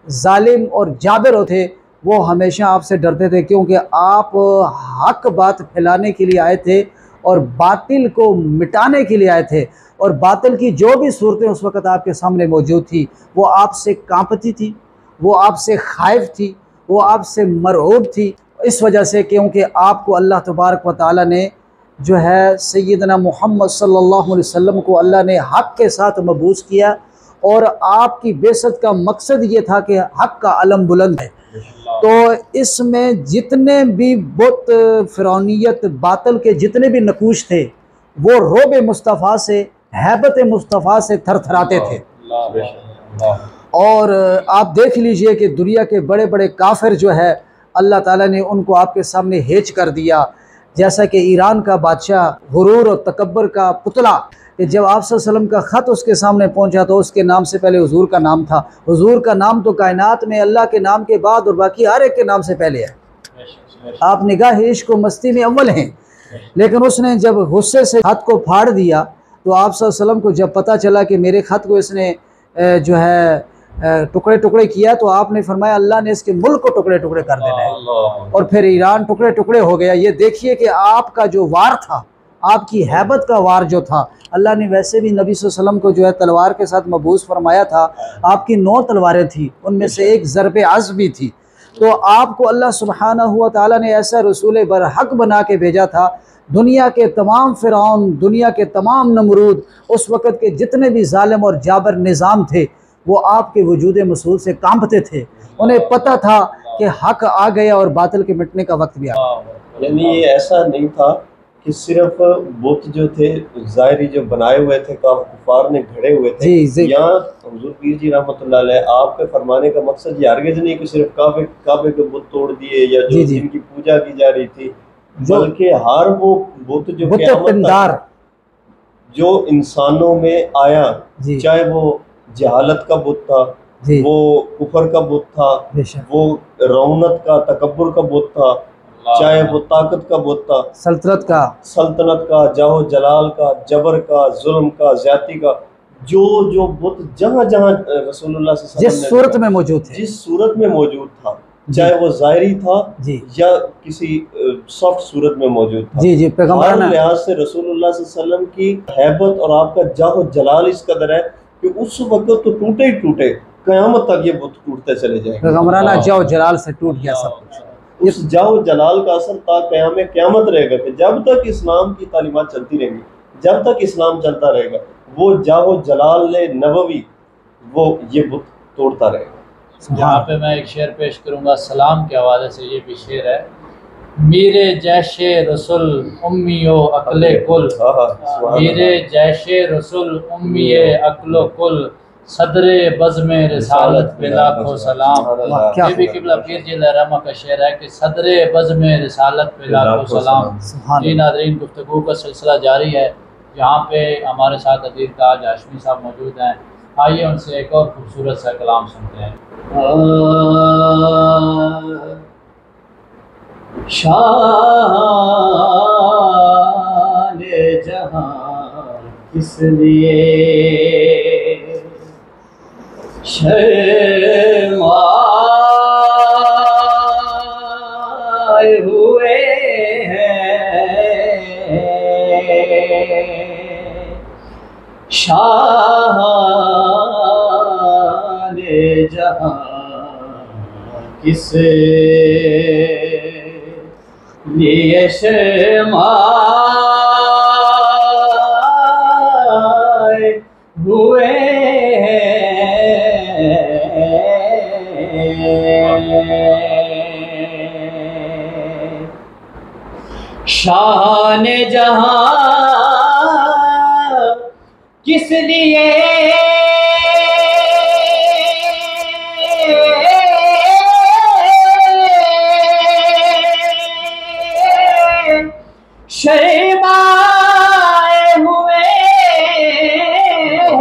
जालिम और जाबिर होते, वो हमेशा आपसे डरते थे, क्योंकि आप हक बात फैलाने के लिए आए थे और बातिल को मिटाने के लिए आए थे। और बातिल की जो भी सूरतें उस वक़्त आपके सामने मौजूद थी, वो आपसे कांपती थी, वो आपसे खाइफ थी, वो आपसे मरऊब थी। इस वजह से क्योंकि आपको अल्लाह तबारक व तआला ने जो है सैयदना मोहम्मद सल्लल्लाहु अलैहि वसल्लम को अल्लाह ने हक़ के साथ मबूस किया और आपकी बेसत का मकसद ये था कि हक़ का अलम बुलंद है। तो इसमें जितने भी बुत फ़िरौनियत बातिल के जितने भी नकूश थे, वो रोब मुस्तफ़ा से, हैबत मुस्तफ़ा से थरथराते थे। और आप देख लीजिए कि दुनिया के बड़े बड़े काफिर जो है अल्लाह ताला ने उनको आपके सामने हेच कर दिया। जैसा कि ईरान का बादशाह गुरूर और तकब्बर का पुतला, कि जब आप सल्लल्लाहु अलैहि वसल्लम का ख़त उसके सामने पहुंचा तो उसके नाम से पहले हुजूर का नाम था। हुजूर का नाम तो कायनात में अल्लाह के नाम के बाद और बाकी हर एक के नाम से पहले है। आप निगाह इश्क व मस्ती में अव्वल हैं। लेकिन उसने जब गुस्से से ख़त को फाड़ दिया तो आप सल्लल्लाहु अलैहि वसल्लम को जब पता चला कि मेरे ख़त को इसने जो है टुकड़े टुकड़े किया, तो आपने फरमाया अल्लाह ने इसके मुल्क को टुकड़े टुकड़े कर देना है। और फिर ईरान टुकड़े टुकड़े हो गया। ये देखिए कि आपका जो वार था, आपकी हैबत का वार जो था, अल्लाह ने वैसे भी नबी सल्लल्लाहु अलैहि वसल्लम को जो है तलवार के साथ मबूस फरमाया था। आपकी 9 तलवारें थी, उनमें से एक ज़रब अज़्ब भी थी। तो आपको अल्लाह सुब्हानहू व तआला ने ऐसा रसूल बरहक बना के भेजा था। दुनिया के तमाम फ़िरौन, दुनिया के तमाम नमरूद, उस वक़्त के जितने भी ज़ालिम और जाबर निज़ाम थे, वो आपके वजूद मसूल से कांपते थे। उन्हें पता था कि हक आ गया और बातिल के मिटने का वक्त भी आ गया। यानी ये ऐसा नहीं था कि सिर्फ बुत जो थे ज़ाहिरी जो बनाए हुए थे कुफार ने घड़े हुए थे। यहाँ हुजूर पीर जी रहमतुल्लाह अलैह आपके फरमाने का मकसद ये हरगिज़ नहीं कि सिर्फ काबे के बुत तोड़ दिए या जो जिनकी पूजा की जा रही थी, बल्कि हर वो बुत जो क़यामत जो इंसानों में आया, चाहे वो जहालत का बुत था, वो कुफर का बुत था, वो रौनत का तकब्बुर का बुत था, चाहे वो ताकत का बुत था, सल्तनत का, जाहो जलाल का, जबर का, जुल्म का, ज्यादती का, जो बुत जहाँ जहाँ रसूलुल्लाह सल्लल्लाहु अलैहि वसल्लम जिस सूरत में मौजूद थे, जिस सूरत में मौजूद था, चाहे वो ज़ाहिरी था या किसी सॉफ्ट सूरत में मौजूद था, हर लिहाज से रसूलुल्लाह सल्लल्लाहु अलैहि वसल्लम की हैबत और आपका जाहो जलाल इस कदर है कि उस वक्त तो टूटे ही टूटे, क़यामत तक ये बुत टूटते चले जाएंगे। पैगम्बराना जाओ जलाल से टूट गया सब कुछ। उस जाओ जलाल का असर ता क़यामत रहेगा कि जब तक इस्लाम की तालीमात चलती रहेंगी, जब तक इस्लाम चलता रहेगा, वो जाओ जलाल नबवी वो ये बुत तोड़ता रहेगा। यहाँ पे मैं एक शेर पेश करूँगा सलाम के हवाले से। ये भी शेर है, मेरे जैशे रसूल उम्मियो अकले कुल, मेरे जैशे रसूल उम्मिये अकलो कुल, सदरे बज़्म रिसालत पे लाखों सलाम। क्या ये भी क़िबला पीर जी रहमा का शेर है कि सदरे बज़्म रिसालत पे लाखों सलाम। जी नाज़रीन, गुफ्तगू का सिलसिला जारी है, जहाँ पे हमारे साथ अदील ताज हाशमी साहब मौजूद हैं। आइए उनसे एक और खूबसूरत सा कलाम सुनते हैं। शान जहाँ किस लिए शर्माए हुए हैं, शान जहाँ किस लिए शर्माए हुए हैं। शान जहाँ किस लिए शर्माए हुए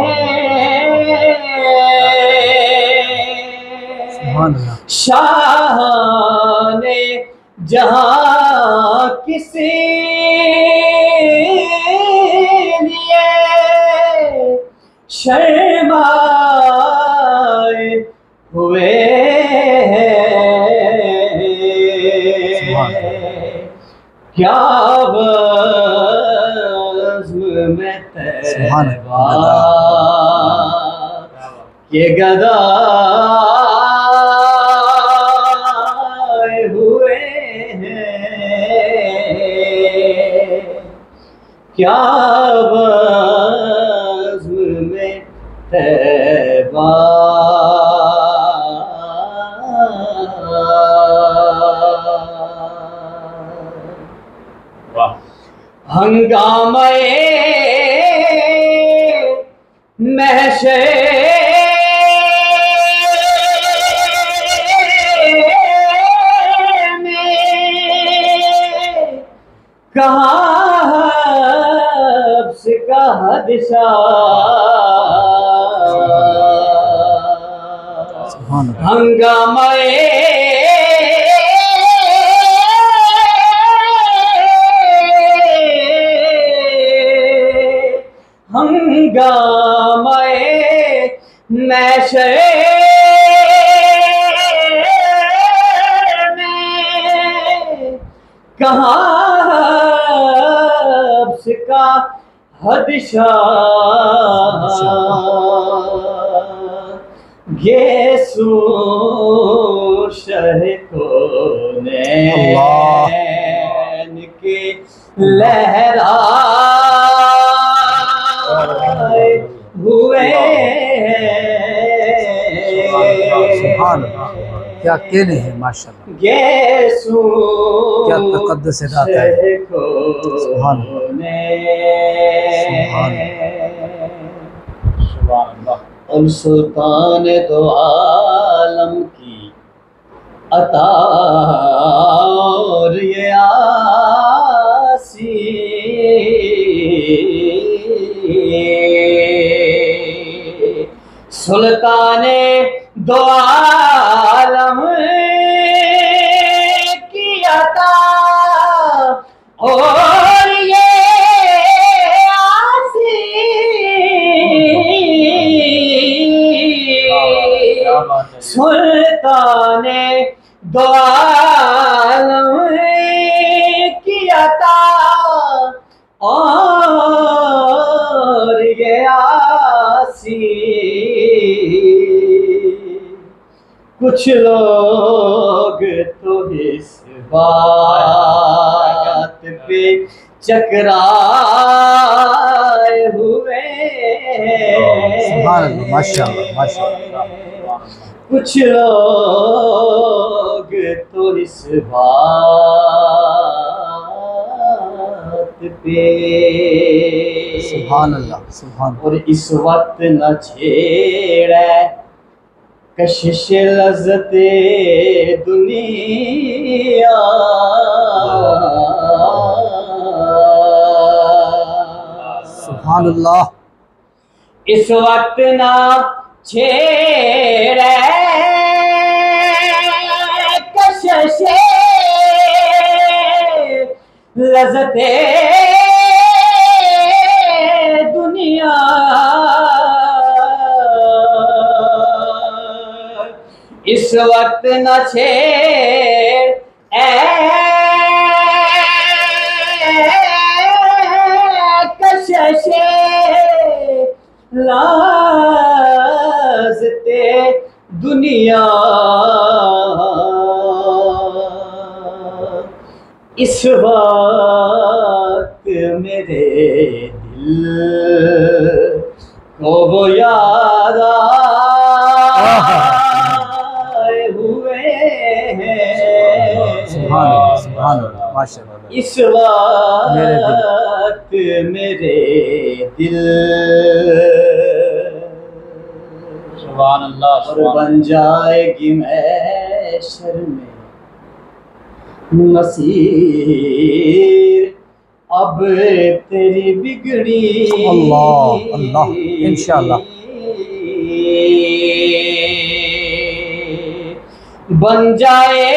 हैं। शान जहाँ किसी लिए शर्माए हुए हैं। क्या बज़्म में तैबा के गदाए हुए हैं। क्या बज़्म में तैबा हंगामे महशर में कहाँ हब्स का हदशा हंगामे हंगामे महशर में कहाँ हब्स का हदशा ये शह कौनैन के लहराए हुए सुभान अल्लाह, क्या कहने हैं माशाअल्लाह, ये क्या तक़द्दुस से गाता है। सुभान अल्लाह। और सुल्तान दो आलम की अता और ये आसी सुल्ताने दो आलम की अता और ये आसी सुल्ताने दो आलम की अता और ये आसी कुछ लोग तो इस बात पे चकराए हुए माशाअल्लाह माशाअल्लाह। कुछ लोग तो इस बात पे सुभान अल्लाह, सुभान। और इस वक्त न छेड़े कशिश लज़्ज़ते दुनिया, सुभान अल्लाह। इस वक्त ना छेड़े कशिश लज़्ज़ते दुनिया, इस वक्त न छेड़ कशिश लज़्ज़ते दुनिया, इस वक्त मेरे दिल को वो याद आए हुए हैं। सुभान अल्लाह, सुभान अल्लाह, माशाअल्लाह। इस वक्त मेरे दिल सुभान अल्लाह, और बन जाएगी महशर में नसीर अब तेरी बिगड़ी। अल्लाह अल्लाह, इंशाअल्लाह। बन जाए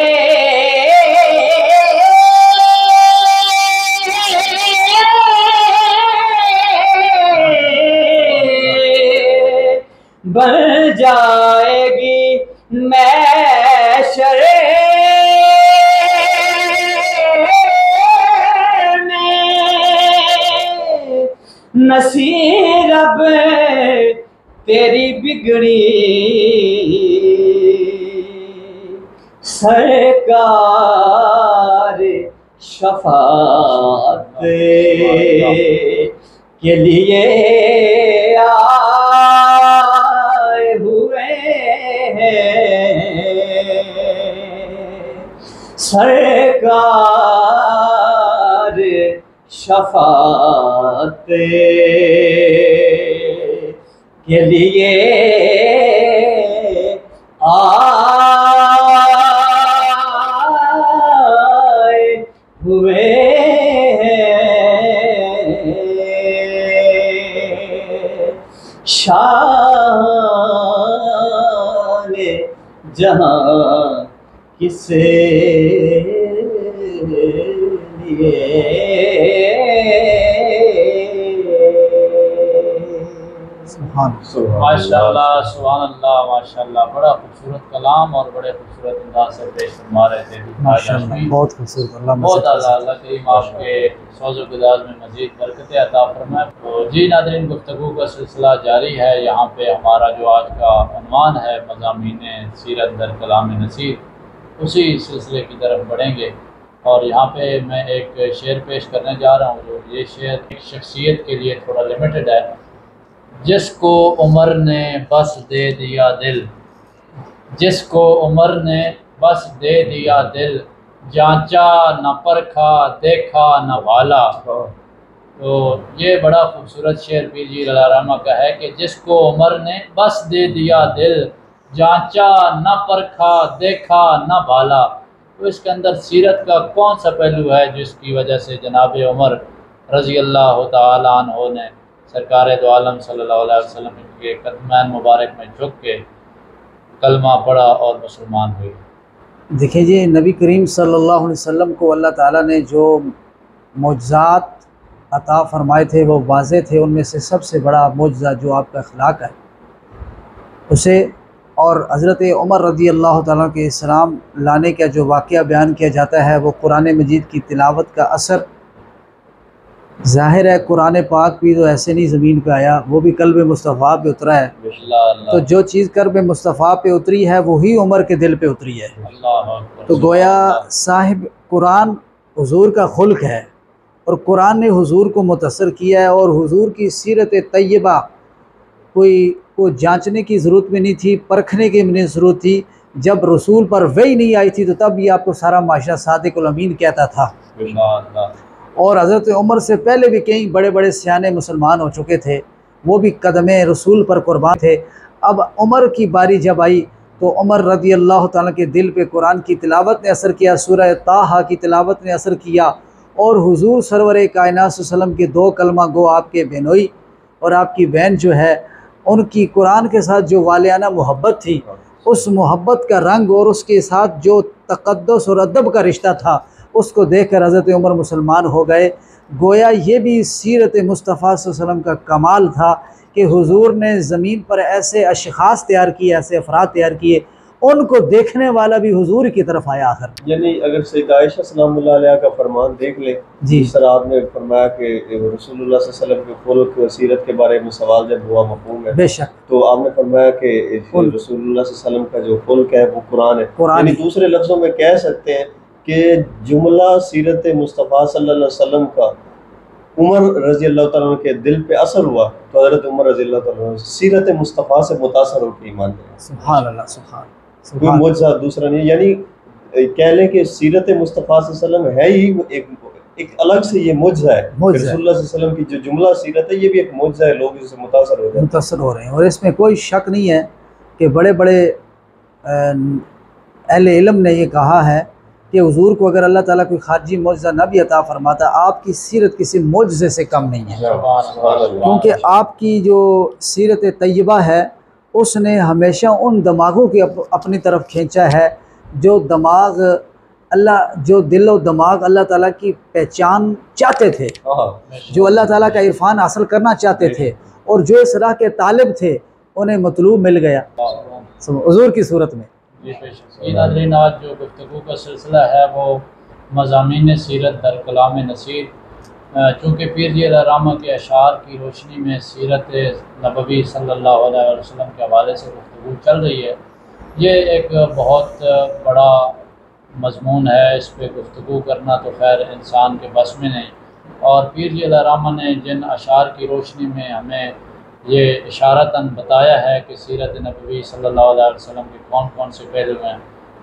बन जाएगी महशर नसीर अब तेरी बिगड़ी। सरकार शफाअत के लिए आए हुए हैं। सरकार शफाअत के लिए आए हुए हैं। शान जहां किसे लिए माशाअल्लाह, सुभान अल्लाह, माशाअल्लाह। बड़ा खूबसूरत कलाम और बड़े खूबसूरत अंदाज से पेश फरमा रहे थे माशाअल्लाह, बहुत खूबसूरत। अल्लाह बहुत अल्लाह करीम आपके सौज़ो गुदार में मज़ीद बरकतें अता फरमाए। तो जी नाज़रीन, गुफ्तगू का सिलसिला जारी है। यहाँ पे हमारा जो आज का उन्वान है मज़ामीन सीरत दर कलाम नसीर, उसी सिलसिले की तरफ बढ़ेंगे। और यहाँ पे मैं एक शेर पेश करने जा रहा हूँ। जो ये शेर एक शख्सियत के लिए थोड़ा लिमिटेड है। जिसको उमर ने बस दे दिया दिल, जिसको उमर ने बस दे दिया दिल, जांचा न परखा देखा न भाला। तो ये बड़ा खूबसूरत शेर पीर जी रहमा का है कि जिसको उमर ने बस दे दिया दिल, जांचा न परखा देखा न भाला। तो इसके अंदर सीरत का कौन सा पहलू है जिसकी वजह से जनाब उमर रज़ी अल्लाह तआला अन्हु ने सरकार दो आलम सल्लल्लाहु अलैहि वसल्लम के कदमैन मुबारक में झुक के कलमा पढ़ा और मुसलमान हुए। देखिए जी, नबी करीम सल्लल्लाहु अलैहि वसल्लम को अल्लाह ताला ने जो मोजज़ात अता फ़रमाए थे वो वाज़े थे। उनमें से सबसे बड़ा मोजज़ा जो आपका अखलाक है उसे, और हज़रत उमर रज़ी अल्लाह ताला के इस्लाम लाने का जो वाक़या बयान किया जाता है वो कुरान मजीद की तिलावत का असर। ज़ाहिर है कुरान पाक भी तो ऐसे नहीं ज़मीन पे आया, वो भी कल्ब मुस्तफ़ा पे उतरा है। तो जो चीज़ कल्ब मुस्तफ़ा पे उतरी है वही उमर के दिल पे उतरी है। तो गोया साहिब कुरान हुजूर का खुल्क है और कुरान ने हुजूर को मुतासर किया है। और हुजूर की सीरत तय्यबा को जांचने की ज़रूरत भी नहीं थी, परखने की भी नहीं ज़रूरत थी। जब रसूल पर वही नहीं आई थी तो तब ये आपको सारा माशरा सादिकुल अमीन कहता था। और हज़रत उमर से पहले भी कई बड़े बड़े सियाने मुसलमान हो चुके थे, वो भी कदमे रसूल पर कुर्बान थे। अब उमर की बारी जब आई तो उमर रज़ी अल्लाह ताला के दिल पे कुरान की तिलावत ने असर किया, सूरह ताहा की तिलावत ने असर किया, और हुजूर सरवर कायनात सल्लल्लाहु अलैहि वसल्लम के दो कलमा गो आपके बेनोई और आपकी बहन जो है, उनकी कुरान के साथ जो वालियाना मोहब्बत थी, उस मोहब्बत का रंग और उसके साथ जो तक़द्दुस और अदब का रिश्ता था, उसको देखकर हज़रत उमर मुसलमान हो गए। गोया ये भी सीरत मुस्तफ़ा सल्लल्लाहु अलैहि वसल्लम का कमाल था कि हुजूर ने ज़मीन पर ऐसे अशख़ास तैयार किए, ऐसे अफराद तैयार किए, उनको देखने वाला भी हुजूर की तरफ आया आखिर। यानी अगर सैयदा आयशा सलामुल्लाह अलैहा का फरमान देख ले, जिस तरह आपने फरमाया कि रसूलुल्लाह सल्लल्लाहु अलैहि वसल्लम के खुल्क़ सीरत के बारे में सवाल जब हुआ मफ़हूम है, बेशक, तो आपने फरमाया कि रसूलुल्लाह सल्लल्लाहु अलैहि वसल्लम का जो खुल्क़ है वो कुरान है। यानी दूसरे लफ्ज़ों में कह सकते हैं कि जुमला सीरत मुस्तफ़ा सल्लल्लाहु अलैहि वसल्लम का उमर रज़ी अल्लाह तआला अन्हु के दिल पे असर हुआ, तो हज़रत उमर रज़ी अल्लाह तआला अन्हु सीरत मुस्तफ़ा से मुतासर होकर ईमान लाए। सुभान अल्लाह, सुभान, कोई मौजज़ा दूसरा नहीं। यानी कह लें कि सीरत मुस्तफ़ा सल्लल्लाहु अलैहि वसल्लम है ही एक अलग से ये मौजज़ा है। रसूलुल्लाह सल्लल्लाहु अलैहि वसल्लम की जो जुमला सीरत है, ये भी एक मौजज़ा है, लोग इससे मुतासर हो रहे हैं। और इसमें कोई शक नहीं है कि बड़े बड़े अहले इल्म ने ये कहा है कि हुजूर को अगर अल्लाह ताला कोई खारजी मौजज़ा न भी अता फरमाता, आपकी सीरत किसी मौजज़े से कम नहीं है, क्योंकि आपकी जो सीरत तय्यबा है उसने हमेशा उन दिमागों की अपनी तरफ खींचा है जो दिमाग जो दिल और दिमाग अल्लाह ताला की पहचान चाहते थे, जो अल्लाह ताला का इरफान हासिल करना चाहते थे, और जो इस राह के तालिब थे उन्हें मतलूब मिल गया हुजूर की सूरत में। नाज़रीन, आज जो गुफ्तगू का सिलसिला है वो मज़ामीन सीरत दर कलाम नसीर, चूँकि पीर जी अलैहिर्रहमह के अशार की रोशनी में सीरत नबवी सल्लल्लाहु अलैहि वसल्लम के हवाले से गुफ्तगू चल रही है। ये एक बहुत बड़ा मज़मून है, इस पर गुफ्तगू करना तो खैर इंसान के बस में नहीं। और पीर जी अलैहिर्रहमह ने जिन अशार की रोशनी में हमें ये इशारतन बताया है कि सीरत नबवी सल्लल्लाहु अलैहि वसल्लम के कौन कौन से पहलू हैं,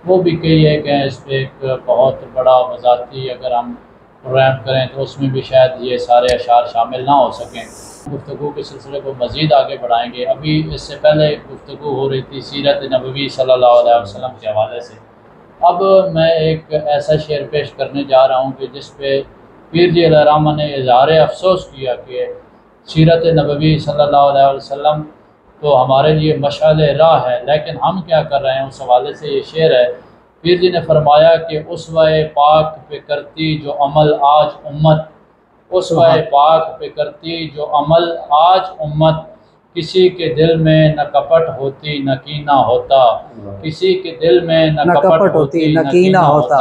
वो भी कई एक हैं। इस पर एक बहुत बड़ा वज़ाती अगर हम प्रोग्राम करें तो उसमें भी शायद ये सारे अशार शामिल ना हो सकें। गुफ्तगू के सिलसिले को मज़ीद आगे बढ़ाएंगे। अभी इससे पहले गुफ्तगू हो रही थी सीरत नबवी सल्लल्लाहु अलैहि वसल्लम के हवाले से। अब मैं एक ऐसा शेर पेश करने जा रहा हूँ कि जिस पे पीर जी अलैहिर्रहमह ने इज़हार अफसोस किया कि सीरत नबवी सल्लल्लाहु अलैहि वसल्लम तो हमारे लिए मशाल राह है, लेकिन हम क्या कर रहे हैं, उस हवाले से ये शेर है। पीर जी ने फरमाया कि उसवाए पाक पे करती जो अमल आज उम्मत, उसवाए पाक पे करती जो अमल आज उम्मत, किसी के दिल में न कपट होती न कीना होता, किसी के दिल में न कपट होती न कीना होता।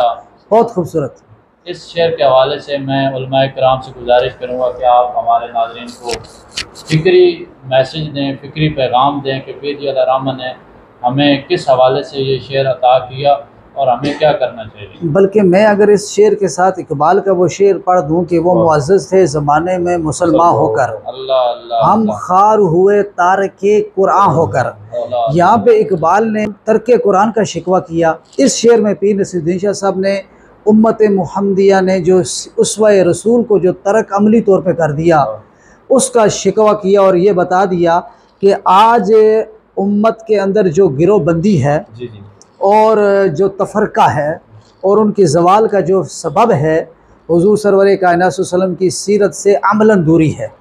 बहुत खूबसूरत। इस शेर के हवाले से मैं उलमाए किराम से गुजारिश करूँगा कि आप हमारे नाज़रीन को फ़िक्री मैसेज दें, फ़िक्री पैगाम दें कि पीर जी अलैहिर्रहमह ने हमें किस हवाले से ये शेर अता किया और हमें क्या करना चाहिए। बल्कि मैं अगर इस शेर के साथ इकबाल का वो शेर पढ़ दूँ कि वो मुअज़्ज़ज़ थे ज़माने में मुसलमान होकर, हम खार हुए तारके कुरान होकर। यहाँ पे इकबाल ने तर्के कुरान का शिकवा किया। इस शेर में पीर नसीरुद्दीन शाह साहब ने उम्मत मुहम्मदिया ने जो उसवाए रसूल को जो तर्क अमली तौर पे कर दिया, उसका शिकवा किया और ये बता दिया कि आज उम्मत के अंदर जो गिरोहबंदी है और जो तफरका है और उनकी ज़वाल का जो सबब है, हुज़ूर सरवर कायनात सल्लल्लाहु अलैहि वसल्लम की सीरत से अमलन दूरी है।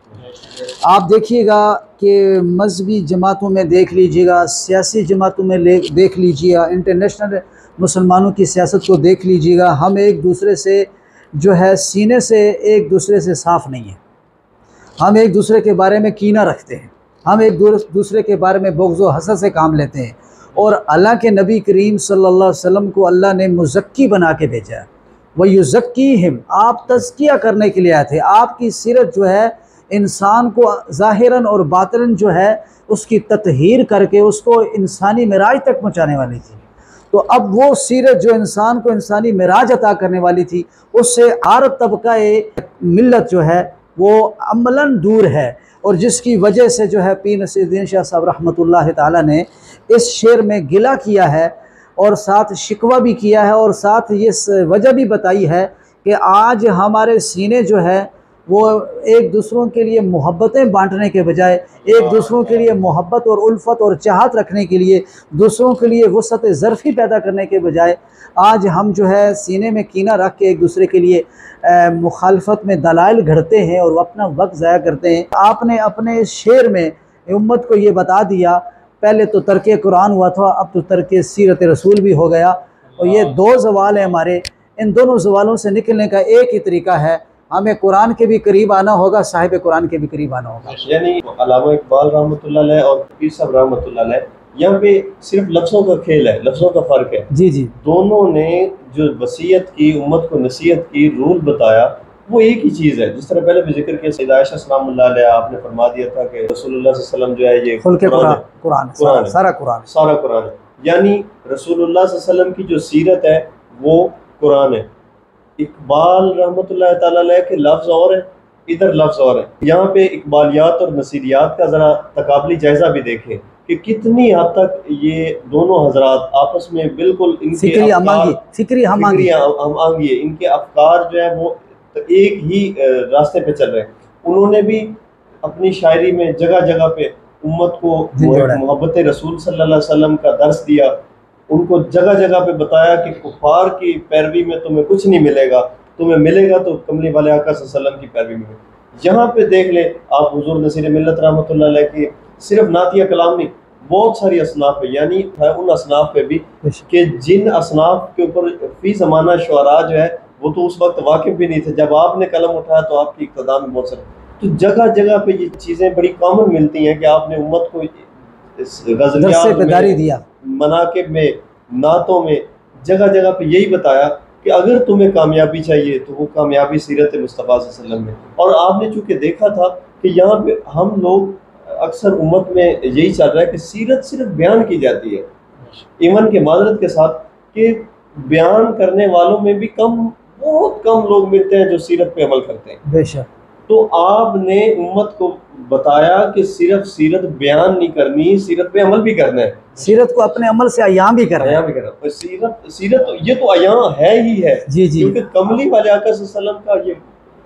आप देखिएगा कि मजहबी जमातों में देख लीजिएगा, सियासी जमातों में देख लीजिएगा, इंटरनेशनल मुसलमानों की सियासत को देख लीजिएगा, हम एक दूसरे से जो है सीने से एक दूसरे से साफ़ नहीं है। हम एक दूसरे के बारे में कीना रखते हैं, हम एक दूसरे के बारे में बुग़्ज़ व हसद से काम लेते हैं। और अल्लाह के नबी करीम सल्लल्लाहु अलैहि वसल्लम को अल्लाह ने मुज़क्की बना के भेजा है। वह युज़क्कीहिम, आप तज़किया करने के लिए आए थे। आपकी सीरत जो है इंसान को ज़ाहिरन और बातिनन जो है उसकी तत्हीर करके उसको इंसानी मिराज तक पहुँचाने वाली थी। तो अब वो सीरत जो इंसान को इंसानी मिराज अता करने वाली थी, उससे हर तबका मिल्लत जो है वो अमलन दूर है। और जिसकी वजह से जो है पीर नसीरुद्दीन शाह साहब रहमतुल्लाह ताला ने इस शेर में गिला किया है और साथ शिकवा भी किया है और साथ ये वजह भी बताई है कि आज हमारे सीने जो है वो एक दूसरों के लिए मोहब्बतें बांटने के बजाय, एक दूसरों के लिए मोहब्बत और उल्फत और चाहत रखने के लिए, दूसरों के लिए वसअत ज़र्फ़ी पैदा करने के बजाय आज हम जो है सीने में कीना रख के एक दूसरे के लिए मुखालफत में दलाइल घड़ते हैं और अपना वक्त ज़ाया करते हैं। आपने अपने शेर में उम्मत को ये बता दिया, पहले तो तर्क कुरान हुआ था, अब तो तर्क सीरत रसूल भी हो गया। और ये दो सवाल हैं हमारे, इन दोनों सवालों से निकलने का एक ही तरीका है, हमें कुरान के भी करीब आना होगा, साहिब कुरान के भी करीब आना होगा। यानी अल्लामा इकबाल रहमतुल्लाह अलैह और पीर साहब रहमतुल्लाह अलैह, यहाँ पे सिर्फ लफ्ज़ों का खेल है, लफ्ज़ों का फ़र्क है। जी जी, दोनों ने जो वसीयत की, उम्मत को नसीहत की, रूल बताया, वो एक ही चीज़ है। जिस तरह पहले भी जिक्र किया, सैयदा आयशा सलामुल्लाह अलैहा, आपने फरमा दिया था कि रसूलुल्लाह सल्लल्लाहु अलैहि वसल्लम जो है ये कुरान सारा कुरान है। यानी रसूलुल्लाह सल्लल्लाहु अलैहि वसल्लम की जो सीरत है वो कुरान है। इकबाल रहमतुल्लाह ताला अलैह के लफ्ज़ और है, इधर लफ्ज़ और है। यहाँ पे इकबालियात और नसीरियात का ज़रा तकाबली जायज़ा भी देखें कि कितनी हद तक ये दोनों हजरात आपस में बिल्कुल इनके फिक्री हम आंगी, इनके अफकार जो है वो एक ही रास्ते पे चल रहे हैं। उन्होंने भी अपनी शायरी में जगह जगह पे उम्मत को मोहब्बत रसूल सल्लल्लाहु अलैहि वसल्लम का दर्स दिया, उनको जगह जगह पे बताया कि कुफार की पैरवी में तुम्हें कुछ नहीं मिलेगा, तुम्हें मिलेगा तो कमली वाले आका सल्लल्लाहु अलैहि वसल्लम की पैरवी में। यहाँ पे देख ले आप हुजूर नसीर मिल्लत रहमतुल्लाह अलैह की सिर्फ नातिया कलाम नहीं, बहुत सारी असनाफ है, यानी है उन असनाफ पे भी कि जिन असनाफ के ऊपर फी ज़माना शुअरा जो है वो तो उस वक्त वाकिफ भी नहीं थे, जब आपने कलम उठाया तो आपकी इक़्तिदा में बहुत सारे, तो जगह जगह पे ये चीज़ें बड़ी कॉमन मिलती हैं कि आपने उम्मत को दिया, मनाकिब में, नातों में, जगह जगह पे यही बताया कि अगर तुम्हें कामयाबी चाहिए तो वो कामयाबी सीरत मुस्तफ़ा सल्लल्लाहु अलैहि वसल्लम में। और आपने चूँकि देखा था कि यहाँ पे हम लोग अक्सर उम्मत में यही चल रहा है कि सीरत सिर्फ बयान की जाती है, इवन के माजरत के साथ कि बयान करने वालों में भी बहुत कम लोग मिलते हैं जो सीरत पे अमल करते हैं। बेशक। तो आपने उम्मत को बताया कि सिर्फ सीरत बयान नहीं करनी, सीरत पे अमल भी करना है, सीरत को अपने अमल से अयाम भी करना है। सीरत ये तो अयाम है ही है जी जी, क्योंकि कमली वाले आका सल्लल्लाहु अलैहि वसल्लम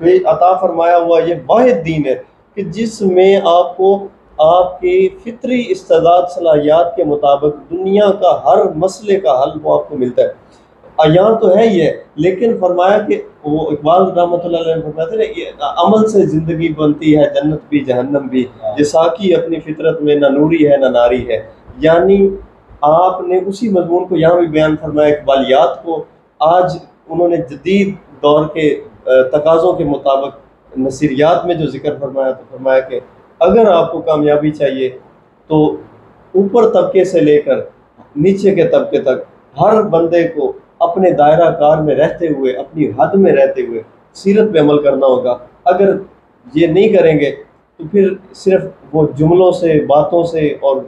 का ये अता फरमाया हुआ ये वाहिद दीन है कि जिसमें आपको आपकी फितरी इस्तेदाद सलाहियात के मुताबिक दुनिया का हर मसले का हल वो आपको मिलता है। अयान तो है ही है, लेकिन फरमाया कि वो इकबाल रहमतुल्लाह अलैह फरमाते हैं अमल से ज़िंदगी बनती है जन्नत भी जहन्नम भी, जिसाकी अपनी फितरत में ना नूरी है ना नारी है। यानी आपने उसी मजमून को यहाँ भी बयान फरमाया, इकबालियात को आज उन्होंने जदीद दौर के तकाज़ों के मुताबिक नसीरियात में जो जिक्र फरमाया, तो फरमाया कि अगर आपको कामयाबी चाहिए तो ऊपर तबके से लेकर नीचे के तबके तक हर बंदे को अपने दायरा कार में रहते हुए, अपनी हद में रहते हुए सीरत पे अमल करना होगा। अगर ये नहीं करेंगे तो फिर सिर्फ वो जुमलों से, बातों से और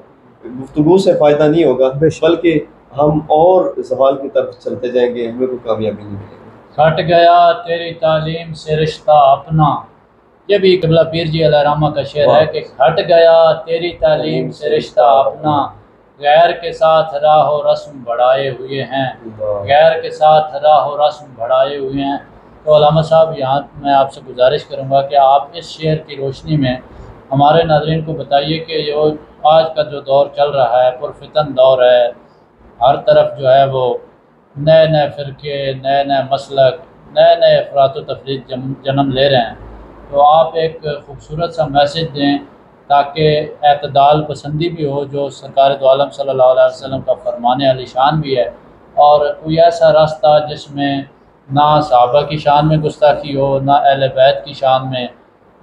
गुफ्तगू से फ़ायदा नहीं होगा, बल्कि हम और ज़वाल की तरफ चलते जाएंगे, हमें कोई कामयाबी नहीं मिलेगी। हट गया तेरी तालीम से रिश्ता अपना, ये भी क़िबला पीर जी अलैहिर्रहमा का शेर है कि हट गया तेरी तालीम से रिश्ता अपना, गैर के साथ राह रस्म बढ़ाए हुए हैं, गैर के साथ राह रस्म बढ़ाए हुए हैं। तो अल्लामा साहब, यहाँ मैं आपसे गुजारिश करूँगा कि आप इस शेर की रोशनी में हमारे नाज़रीन को बताइए कि जो आज का जो दौर चल रहा है, पुरफितन दौर है, हर तरफ जो है वो नए नए फ़िरके, नए नए मसलक, नए नए अफरात व तफरीक जन्म ले रहे हैं, तो आप एक ख़ूबसूरत सा मैसेज दें ताकि एतदाल पसंदी भी हो, जो सरकार दो आलम सल्लल्लाहु अलैहि वसल्लम का फरमाने अली शान भी है, और कोई ऐसा रास्ता जिसमें ना सहाबा की शान में गुस्ताखी हो, ना अहले बैत की शान में,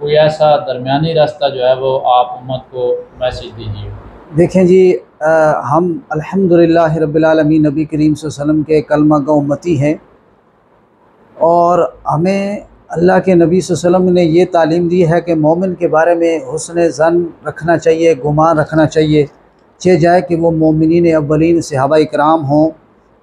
कोई ऐसा दरमियानी रास्ता जो है वो आप उम्मत को मैसेज दीजिए। देखें जी, हम अल्हम्दुलिल्लाह रब्बिल आलमीन नबी करीम सल्लल्लाहु अलैहि वसल्लम के कलमा गो उम्मती हैं, और हमें अल्लाह के नबी सल्लल्लाहु अलैहि वसल्लम ने ये तालीम दी है कि मोमिन के बारे में हुस्न ज़न रखना चाहिए, गुमान रखना चाहिए, चे जाए कि वो मोमिनीन अव्वलीन सहाबा इकराम हों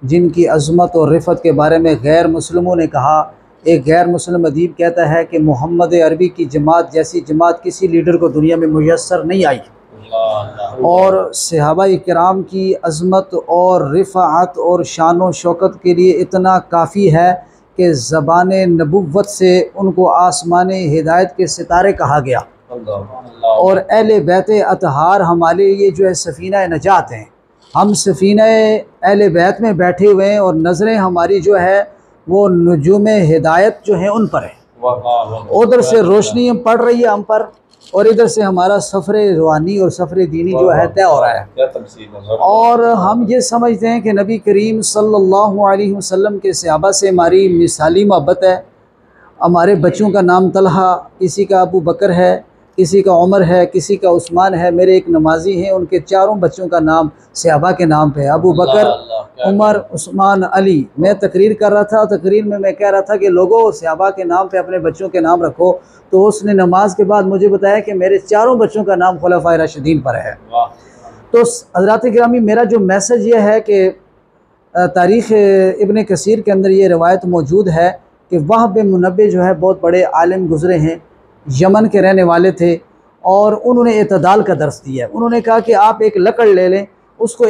जिनकी अज़मत और रिफ़त के बारे में गैर मुस्लिमों ने कहा। एक गैर मुस्लिम अदीब कहता है कि मोहम्मद अरबी की जमात जैसी जमात किसी लीडर को दुनिया में मुयस्सर नहीं आई, और सहाबा इकराम की अज़मत और रिफ़ाअत और शान व शौकत के लिए इतना काफ़ी है कि ज़बान नबुव्वत से उनको आसमान हिदायत के सितारे कहा गया। और अहले बैत अतहार हमारे लिए जो है सफ़ीना नजात हैं। हम सफ़ीना अहले बैत में बैठे हुए हैं और नज़रें हमारी जो है वो नजूम हिदायत जो है उन पर है। उधर से रोशनी हम पड़ रही है हम पर, और इधर से हमारा सफ़र रूहानी और सफ़र दीनी जो है तय हो रहा है। और हम ये समझते हैं कि नबी करीम सल्लल्लाहु अलैहि वसल्लम के सहाबा से हमारी मिसाली मोहब्बत है। हमारे बच्चों का नाम तलहा, किसी का अबू बकर है, किसी का उमर है, किसी का उस्मान है। मेरे एक नमाजी हैं, उनके चारों बच्चों का नाम सहाबा के नाम पे है, अबू बकर, उमर, उस्मान, अली। मैं तकरीर कर रहा था, तकरीर में मैं कह रहा था कि लोगों सहाबा के नाम पे अपने बच्चों के नाम रखो, तो उसने नमाज के बाद मुझे बताया कि मेरे चारों बच्चों का नाम खुलफाए राशिदीन पर है। तो हज़रात गिरामी, मेरा जो मैसेज ये है कि तारीख़ इब्न कसीर के अंदर ये रवायत मौजूद है कि वहब बिन मुनब्बी जो है बहुत बड़े आलिम गुज़रे हैं, यमन के रहने वाले थे, और उन्होंने एतदाल का दर्स दिया है। उन्होंने कहा कि आप एक लकड़ ले लें, उसको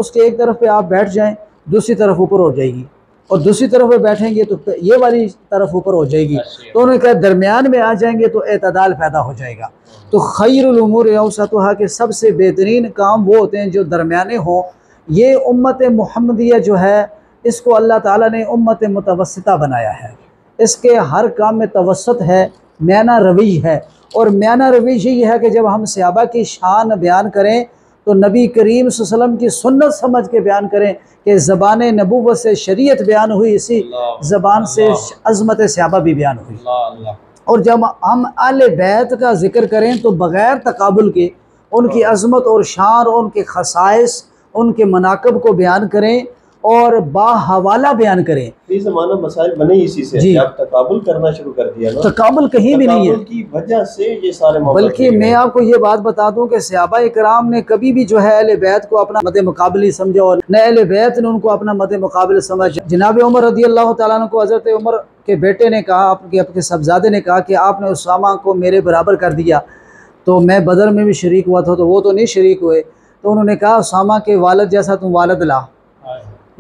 उसके एक तरफ पे आप बैठ जाएं, दूसरी तरफ ऊपर हो जाएगी, और दूसरी तरफ पे बैठेंगे तो ये वाली तरफ ऊपर हो जाएगी। तो उन्होंने कहा दरमियान में आ जाएंगे तो एतदाल पैदा हो जाएगा। तो खैरुल उमूर औसतुहा के सबसे बेहतरीन काम वो होते हैं जो दरमियाने हों। ये उम्मत मुहम्मदिया जो है इसको अल्लाह ताला ने उम्मत मुतवस्सिता बनाया है। इसके हर काम में तवस्सुत है, म्याना रवी है। और म्याना रवी यही है कि जब हम सहाबा की शान बयान करें तो नबी करीम सल्लल्लाहु अलैहि वसल्लम की सुन्नत समझ के बयान करें कि ज़बान नबुव्वत से शरीयत बयान हुई, इसी ज़बान से अज़मत सहाबा भी बयान हुई। और जब हम आले बैत का ज़िक्र करें तो बग़ैर तकाबुल के उनकी अज़मत और शान और उनके खसाइस, उनके मनाकब को बयान करें और बाहवाला बयान करें। ये ज़माना मसाइल बने इसी से, जब तकाबुल करना शुरू कर दिया ना, तकाबुल कहीं भी नहीं है की वजह से ये सारे। बल्कि मैं आपको ये बात बता दूं कि सहाबा इकराम ने कभी भी जो है अहले बैत को अपना मद मुकाबली समझा, और न अहले बैत ने उनको अपना मद मुकाबले समझा। जनाब उमर रज़ी अल्लाह तआला अन्हु को हज़रत उमर के बेटे ने कहा, आपके साहबजादे ने कहा कि आपने उसामा को मेरे बराबर कर दिया, तो मैं बदर में भी शरीक हुआ था, तो वो तो नहीं शरीक हुए। तो उन्होंने कहा उसामा के वालिद जैसा तुम वालिद ला।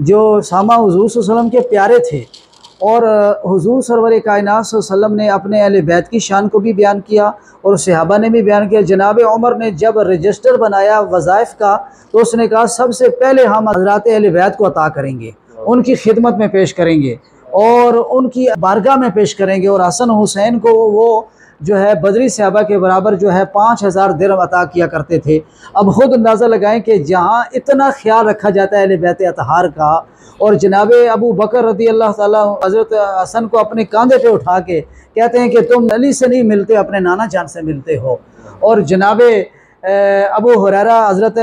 जो उसामा हुज़ूर सल्लल्लाहु अलैहि वसल्लम के प्यारे थे, और हुज़ूर सरवर कायनात सल्लल्लाहु अलैहि वसल्लम ने अपने अहले बैत की शान को भी बयान किया और सहाबा ने भी बयान किया। जनाब उमर ने जब रजिस्टर बनाया वज़ाइफ का, तो उसने कहा सबसे पहले हम हज़रात अहले बैत को अता करेंगे, उनकी खिदमत में पेश करेंगे और उनकी बारगाह में पेश करेंगे। और हसन हुसैन को वो जो है बदरी सहाबा के बराबर जो है 5000 दिरहम अता किया करते थे। अब ख़ुद अंदाज़ा लगाएं कि जहाँ इतना ख्याल रखा जाता है अहले बैत अतहार का, और जनाब अबू बकर रज़ी अल्लाह ताला हज़रत हसन को अपने कंधे पे उठा के कहते हैं कि तुम अली से नहीं मिलते, अपने नाना जान से मिलते हो। और जनाब अबू हुरैरा हज़रत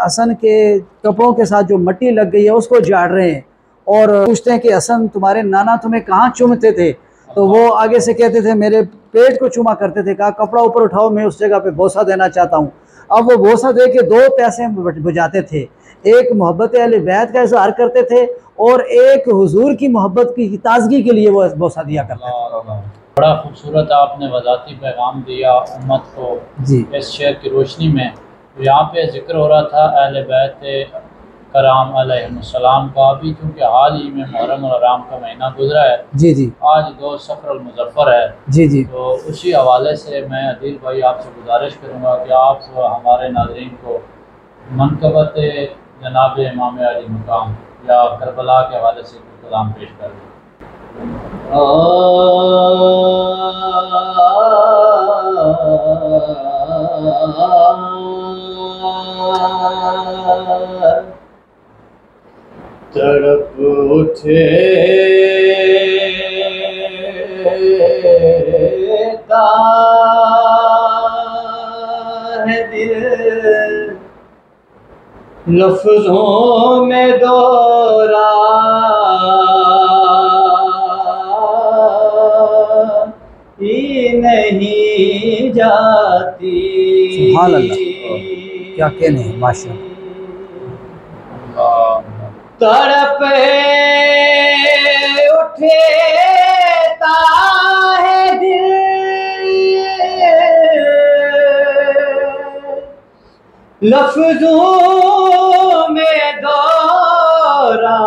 हसन के कपड़ों के साथ जो मट्टी लग गई है उसको झाड़ रहे हैं और पूछते हैं कि हसन तुम्हारे नाना तुम्हें कहाँ चूमते थे? तो वो आगे से कहते थे मेरे पेट को चूमा करते थे। कहा कपड़ा ऊपर उठाओ, मैं उस जगह पे बोसा देना चाहता हूँ। अब वो बोसा दे के दो पैसे बुझाते थे, एक मोहब्बत अहले बैत का इज़हार करते थे और एक हुजूर की मोहब्बत की ताजगी के लिए वो बोसा दिया करते थे। बड़ा खूबसूरत आपने वज़ाती पैगाम दिया उम्मत को जी। इस शेर की रोशनी में। तो यहाँ पे जिक्र हो रहा था अहले बैत कराम अलैहिस्सलाम का भी, क्योंकि हाल ही में मुहर्रम और हराम का महीना गुजरा है। जी जी। आज 2 सफ़र मुज़फ़्फ़र है। जी जी। तो उसी हवाले से मैं अदील भाई आपसे गुजारिश करूँगा कि आप हमारे नाज़रीन को मनक़बत जनाब इमाम अली मकाम या करबला के हवाले से कुछ कलाम पेश कर दें। तड़प उठे है दिल, लफ्ज़ों में दोहरा ही नहीं जाती। सुभान अल्लाह, क्या कहने माशाअल्लाह। तड़प उठे है दिल, लफ्ज़ों में दोहरा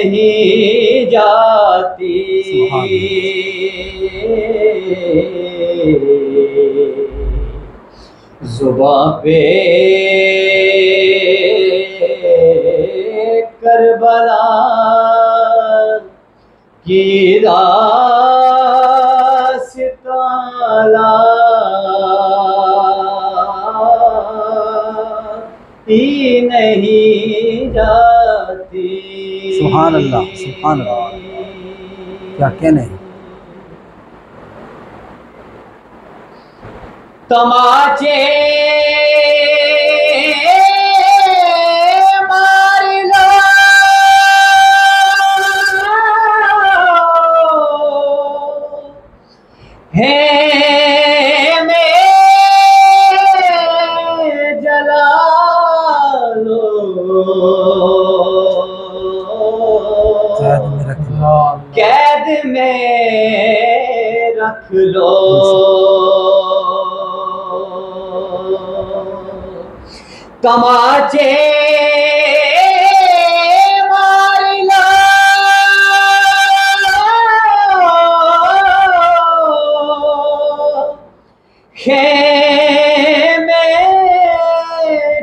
नहीं जाती, जुबां पे करबला की दास्तां ही नहीं जाती। सुभान अल्लाह, सुभान अल्लाह, क्या कहने हैं। तमाचे मार लो है में जला लो, कैद में रख लो, तमाचे मार लो खेमे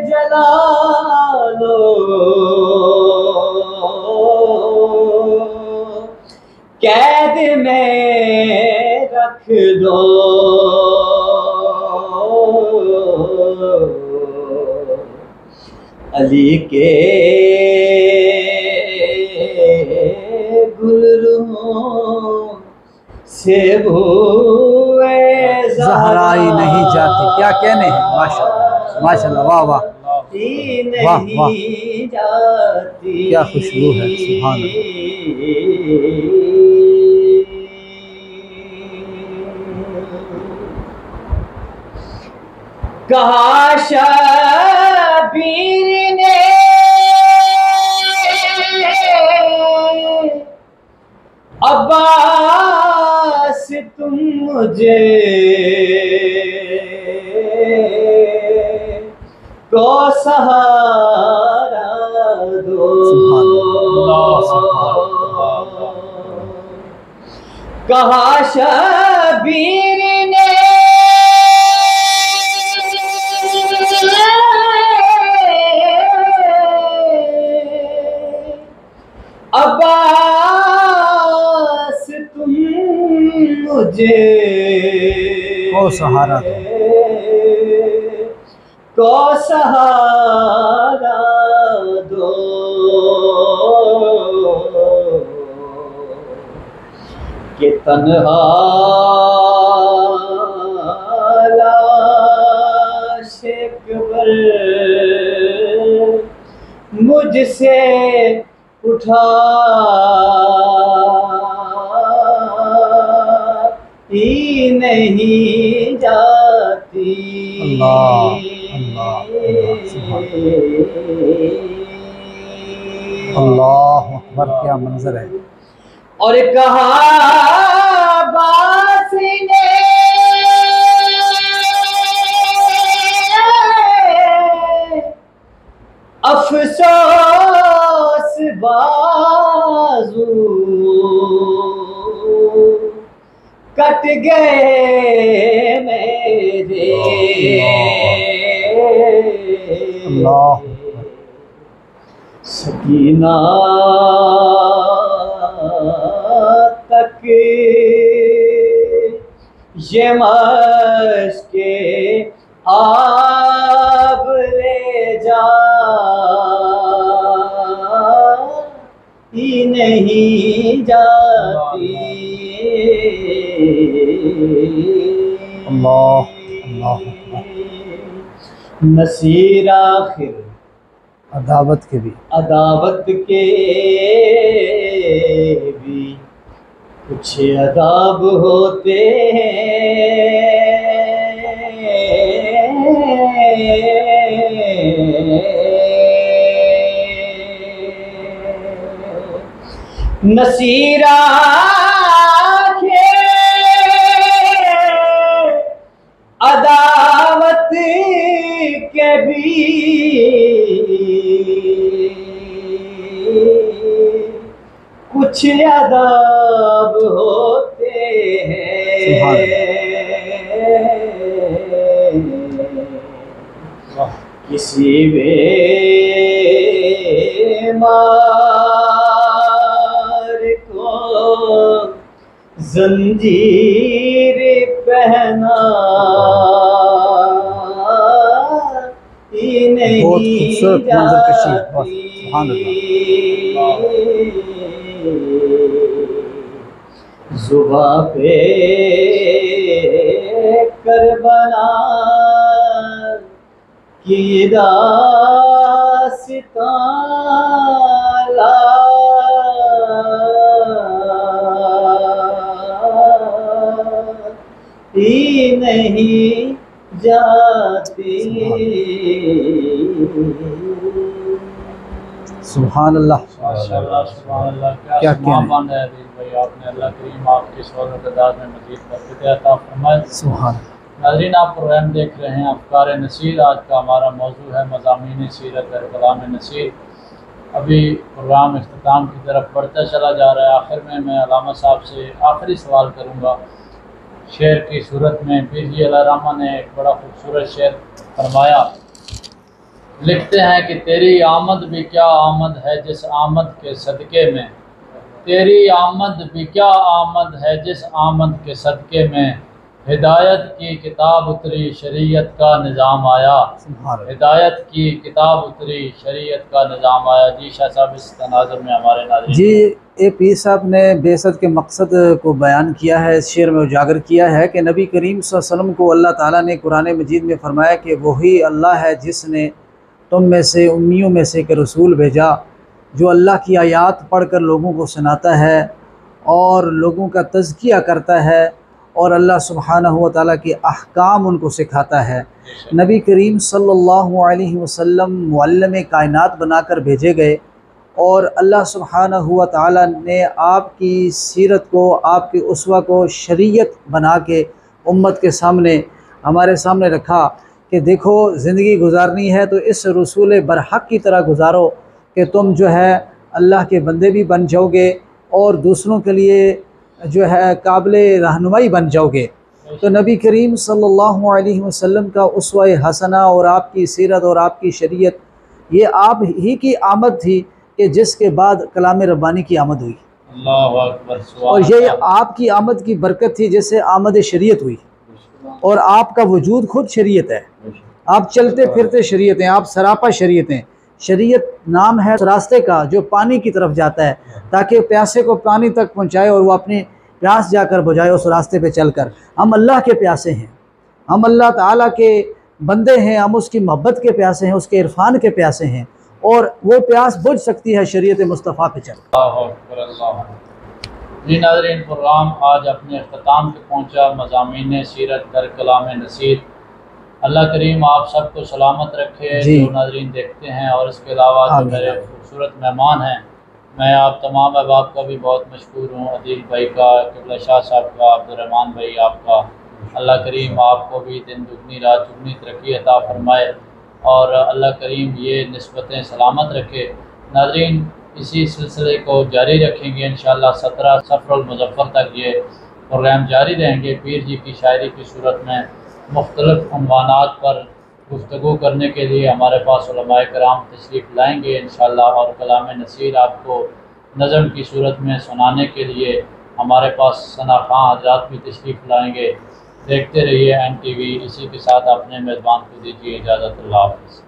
जला लो, कैद में रख दो, अली के गुलरूहों से भूए ज़हराई नहीं जाती, क्या कहने हैं। माशाअल्लाह, माशाअल्लाह, वाह वाह, वाह वाह, क्या खुशबू है। सुभान कहा शबीर ने अब्बास तुम मुझे को सहारा दो, कहा शबीर ने अब्बास तुम मुझे को सहारा दो, को सहारा दो, कि तन्हा लाशे कब्र मुझसे उठा ही नहीं जाती। अल्लाह अल्लाह अल्लाह अकबर, क्या मंजर है। और कहा बास ने अफसोस बाजू कट गए मेरे, अल्लाह सकीना तक ये मश्के आब ले जा ही नहीं जाती। अल्लाह अल्लाह, नसीर आखिर अदावत के भी कुछ अदाब होते हैं। नसीरा अदावत के भी कुछ आदाब होते हैं किसी बेमार को जंजीर पहना नहीं जाती जुबां पे करबला की दास्तां लाई नहीं जाती। सुभान अल्लाह, माशाअल्लाह सुभान अल्लाह। क्या बांधा है दिल भाई आपने। अल्लाह करीम आपकी सौलत अदाद में मज़ीद बरकत अता फरमाए। सुभान। नाज़रीन आप प्रोग्राम देख रहे हैं अफ़कार नसीर। आज का हमारा मौजू है मज़ामीन सीरत और कलाम नसीर। अभी प्रोग्राम इख्तिताम की तरफ बढ़ता चला जा रहा है। आखिर में मैं अल्लामा साहब से आखिरी सवाल करूँगा। शेर की सूरत में पीर जी अलारामा ने एक बड़ा खूबसूरत शेर फरमाया। लिखते हैं कि तेरी आमद भी क्या आमद है जिस आमद के सदक़े में, तेरी आमद भी क्या आमद है जिस आमद के सदक़े में, हिदायत की किताब उतरी शरीयत का निज़ाम आया, हिदायत की किताब उतरी शरीयत का निज़ाम आया। जी शाह साहब इस तनाज़ुर में हमारे नाज़रीन। जी ए पीर साहब ने बेअसत के मकसद को बयान किया है, इस शेर में उजागर किया है कि नबी करीम सल्लल्लाहु अलैहि वसल्लम को अल्लाह ताला ने कुरान मजीद में फ़रमाया कि वही अल्लाह है जिसने तुम में से उम्मियों में से एक रसूल भेजा जो अल्लाह की आयात पढ़ कर लोगों को सुनाता है और लोगों का तज़किया करता है और अल्लाह सुब्हानहु व तआला के अहकाम उनको सिखाता है। नबी करीम सल्लल्लाहु अलैहि वसल्लम मुअल्लिम कायनात बनाकर भेजे गए और अल्लाह सुब्हानहु व तआला ने आपकी सीरत को, आपकी उसवा को शरीयत बना के उम्मत के सामने, हमारे सामने रखा कि देखो ज़िंदगी गुजारनी है तो इस रसूल बरहक की तरह गुजारो कि तुम जो है अल्लाह के बंदे भी बन जाओगे और दूसरों के लिए जो है काबिल रहनुमाई बन जाओगे। तो नबी करीम सल्लल्लाहु अलैहि वसल्लम का उसवा हसना और आपकी सीरत और आपकी शरीयत ये आप ही की आमद थी कि जिसके बाद कलाम रब्बानी की आमद हुई। अल्लाहु अकबर। और ये आपकी आमद की बरकत थी जैसे आमद शरीयत हुई और आपका वजूद खुद शरीयत है। आप चलते फिरते शरीयत हैं, आप सरापा शरीयत हैं। शरीयत नाम है रास्ते का जो पानी की तरफ जाता है ताकि प्यासे को पानी तक पहुंचाए और वो अपनी प्यास जाकर बुझाए उस रास्ते पे चलकर। हम अल्लाह के प्यासे हैं, हम अल्लाह ताला के बंदे हैं, हम उसकी मोहब्बत के प्यासे हैं, उसके इरफान के प्यासे हैं और वो प्यास बुझ सकती है शरीयत मुस्तफ़ा पे चल। जी नाज़रीन प्रोग्राम आज अपने अख्ताम पे पहुँचा। मज़ामीन सीरत दर कलाम नसीर। अल्लाह करीम आप सबको सलामत रखे जो नाज़रीन देखते हैं। और इसके अलावा जो मेरे खूबसूरत मेहमान हैं, मैं आप तमाम अहबाब का भी बहुत मशकूर हूँ। अदील भाई का, किबला शाह साहब का, अब्दुर्रहमान भाई आपका। अल्लाह करीम आपको भी दिन दुगनी रात चुगनी तरक्की अता फरमाए और अल्लाह करीम ये निस्बतें सलामत रखे। नाज़रीन इसी सिलसिले को जारी रखेंगे इंशाअल्लाह। 17 सफ़रुल मुज़फ़्फ़र तक ये प्रोग्राम जारी रहेंगे। पीर जी की शायरी की सूरत में मुख्तलिफ़ उन्वानात पर गुफ्तगू करने के लिए हमारे पास उलमाए कराम तशरीफ़ लाएँगे इंशाअल्लाह। और कलाम नसीर आपको नज़म की सूरत में सुनाने के लिए हमारे पास सना खां हज़रात भी तशरीफ़ लाएँगे। देखते रहिए NTV। इसी के साथ अपने मेज़बान को दीजिए इजाज़त। अल्लाह हाफ़िज़।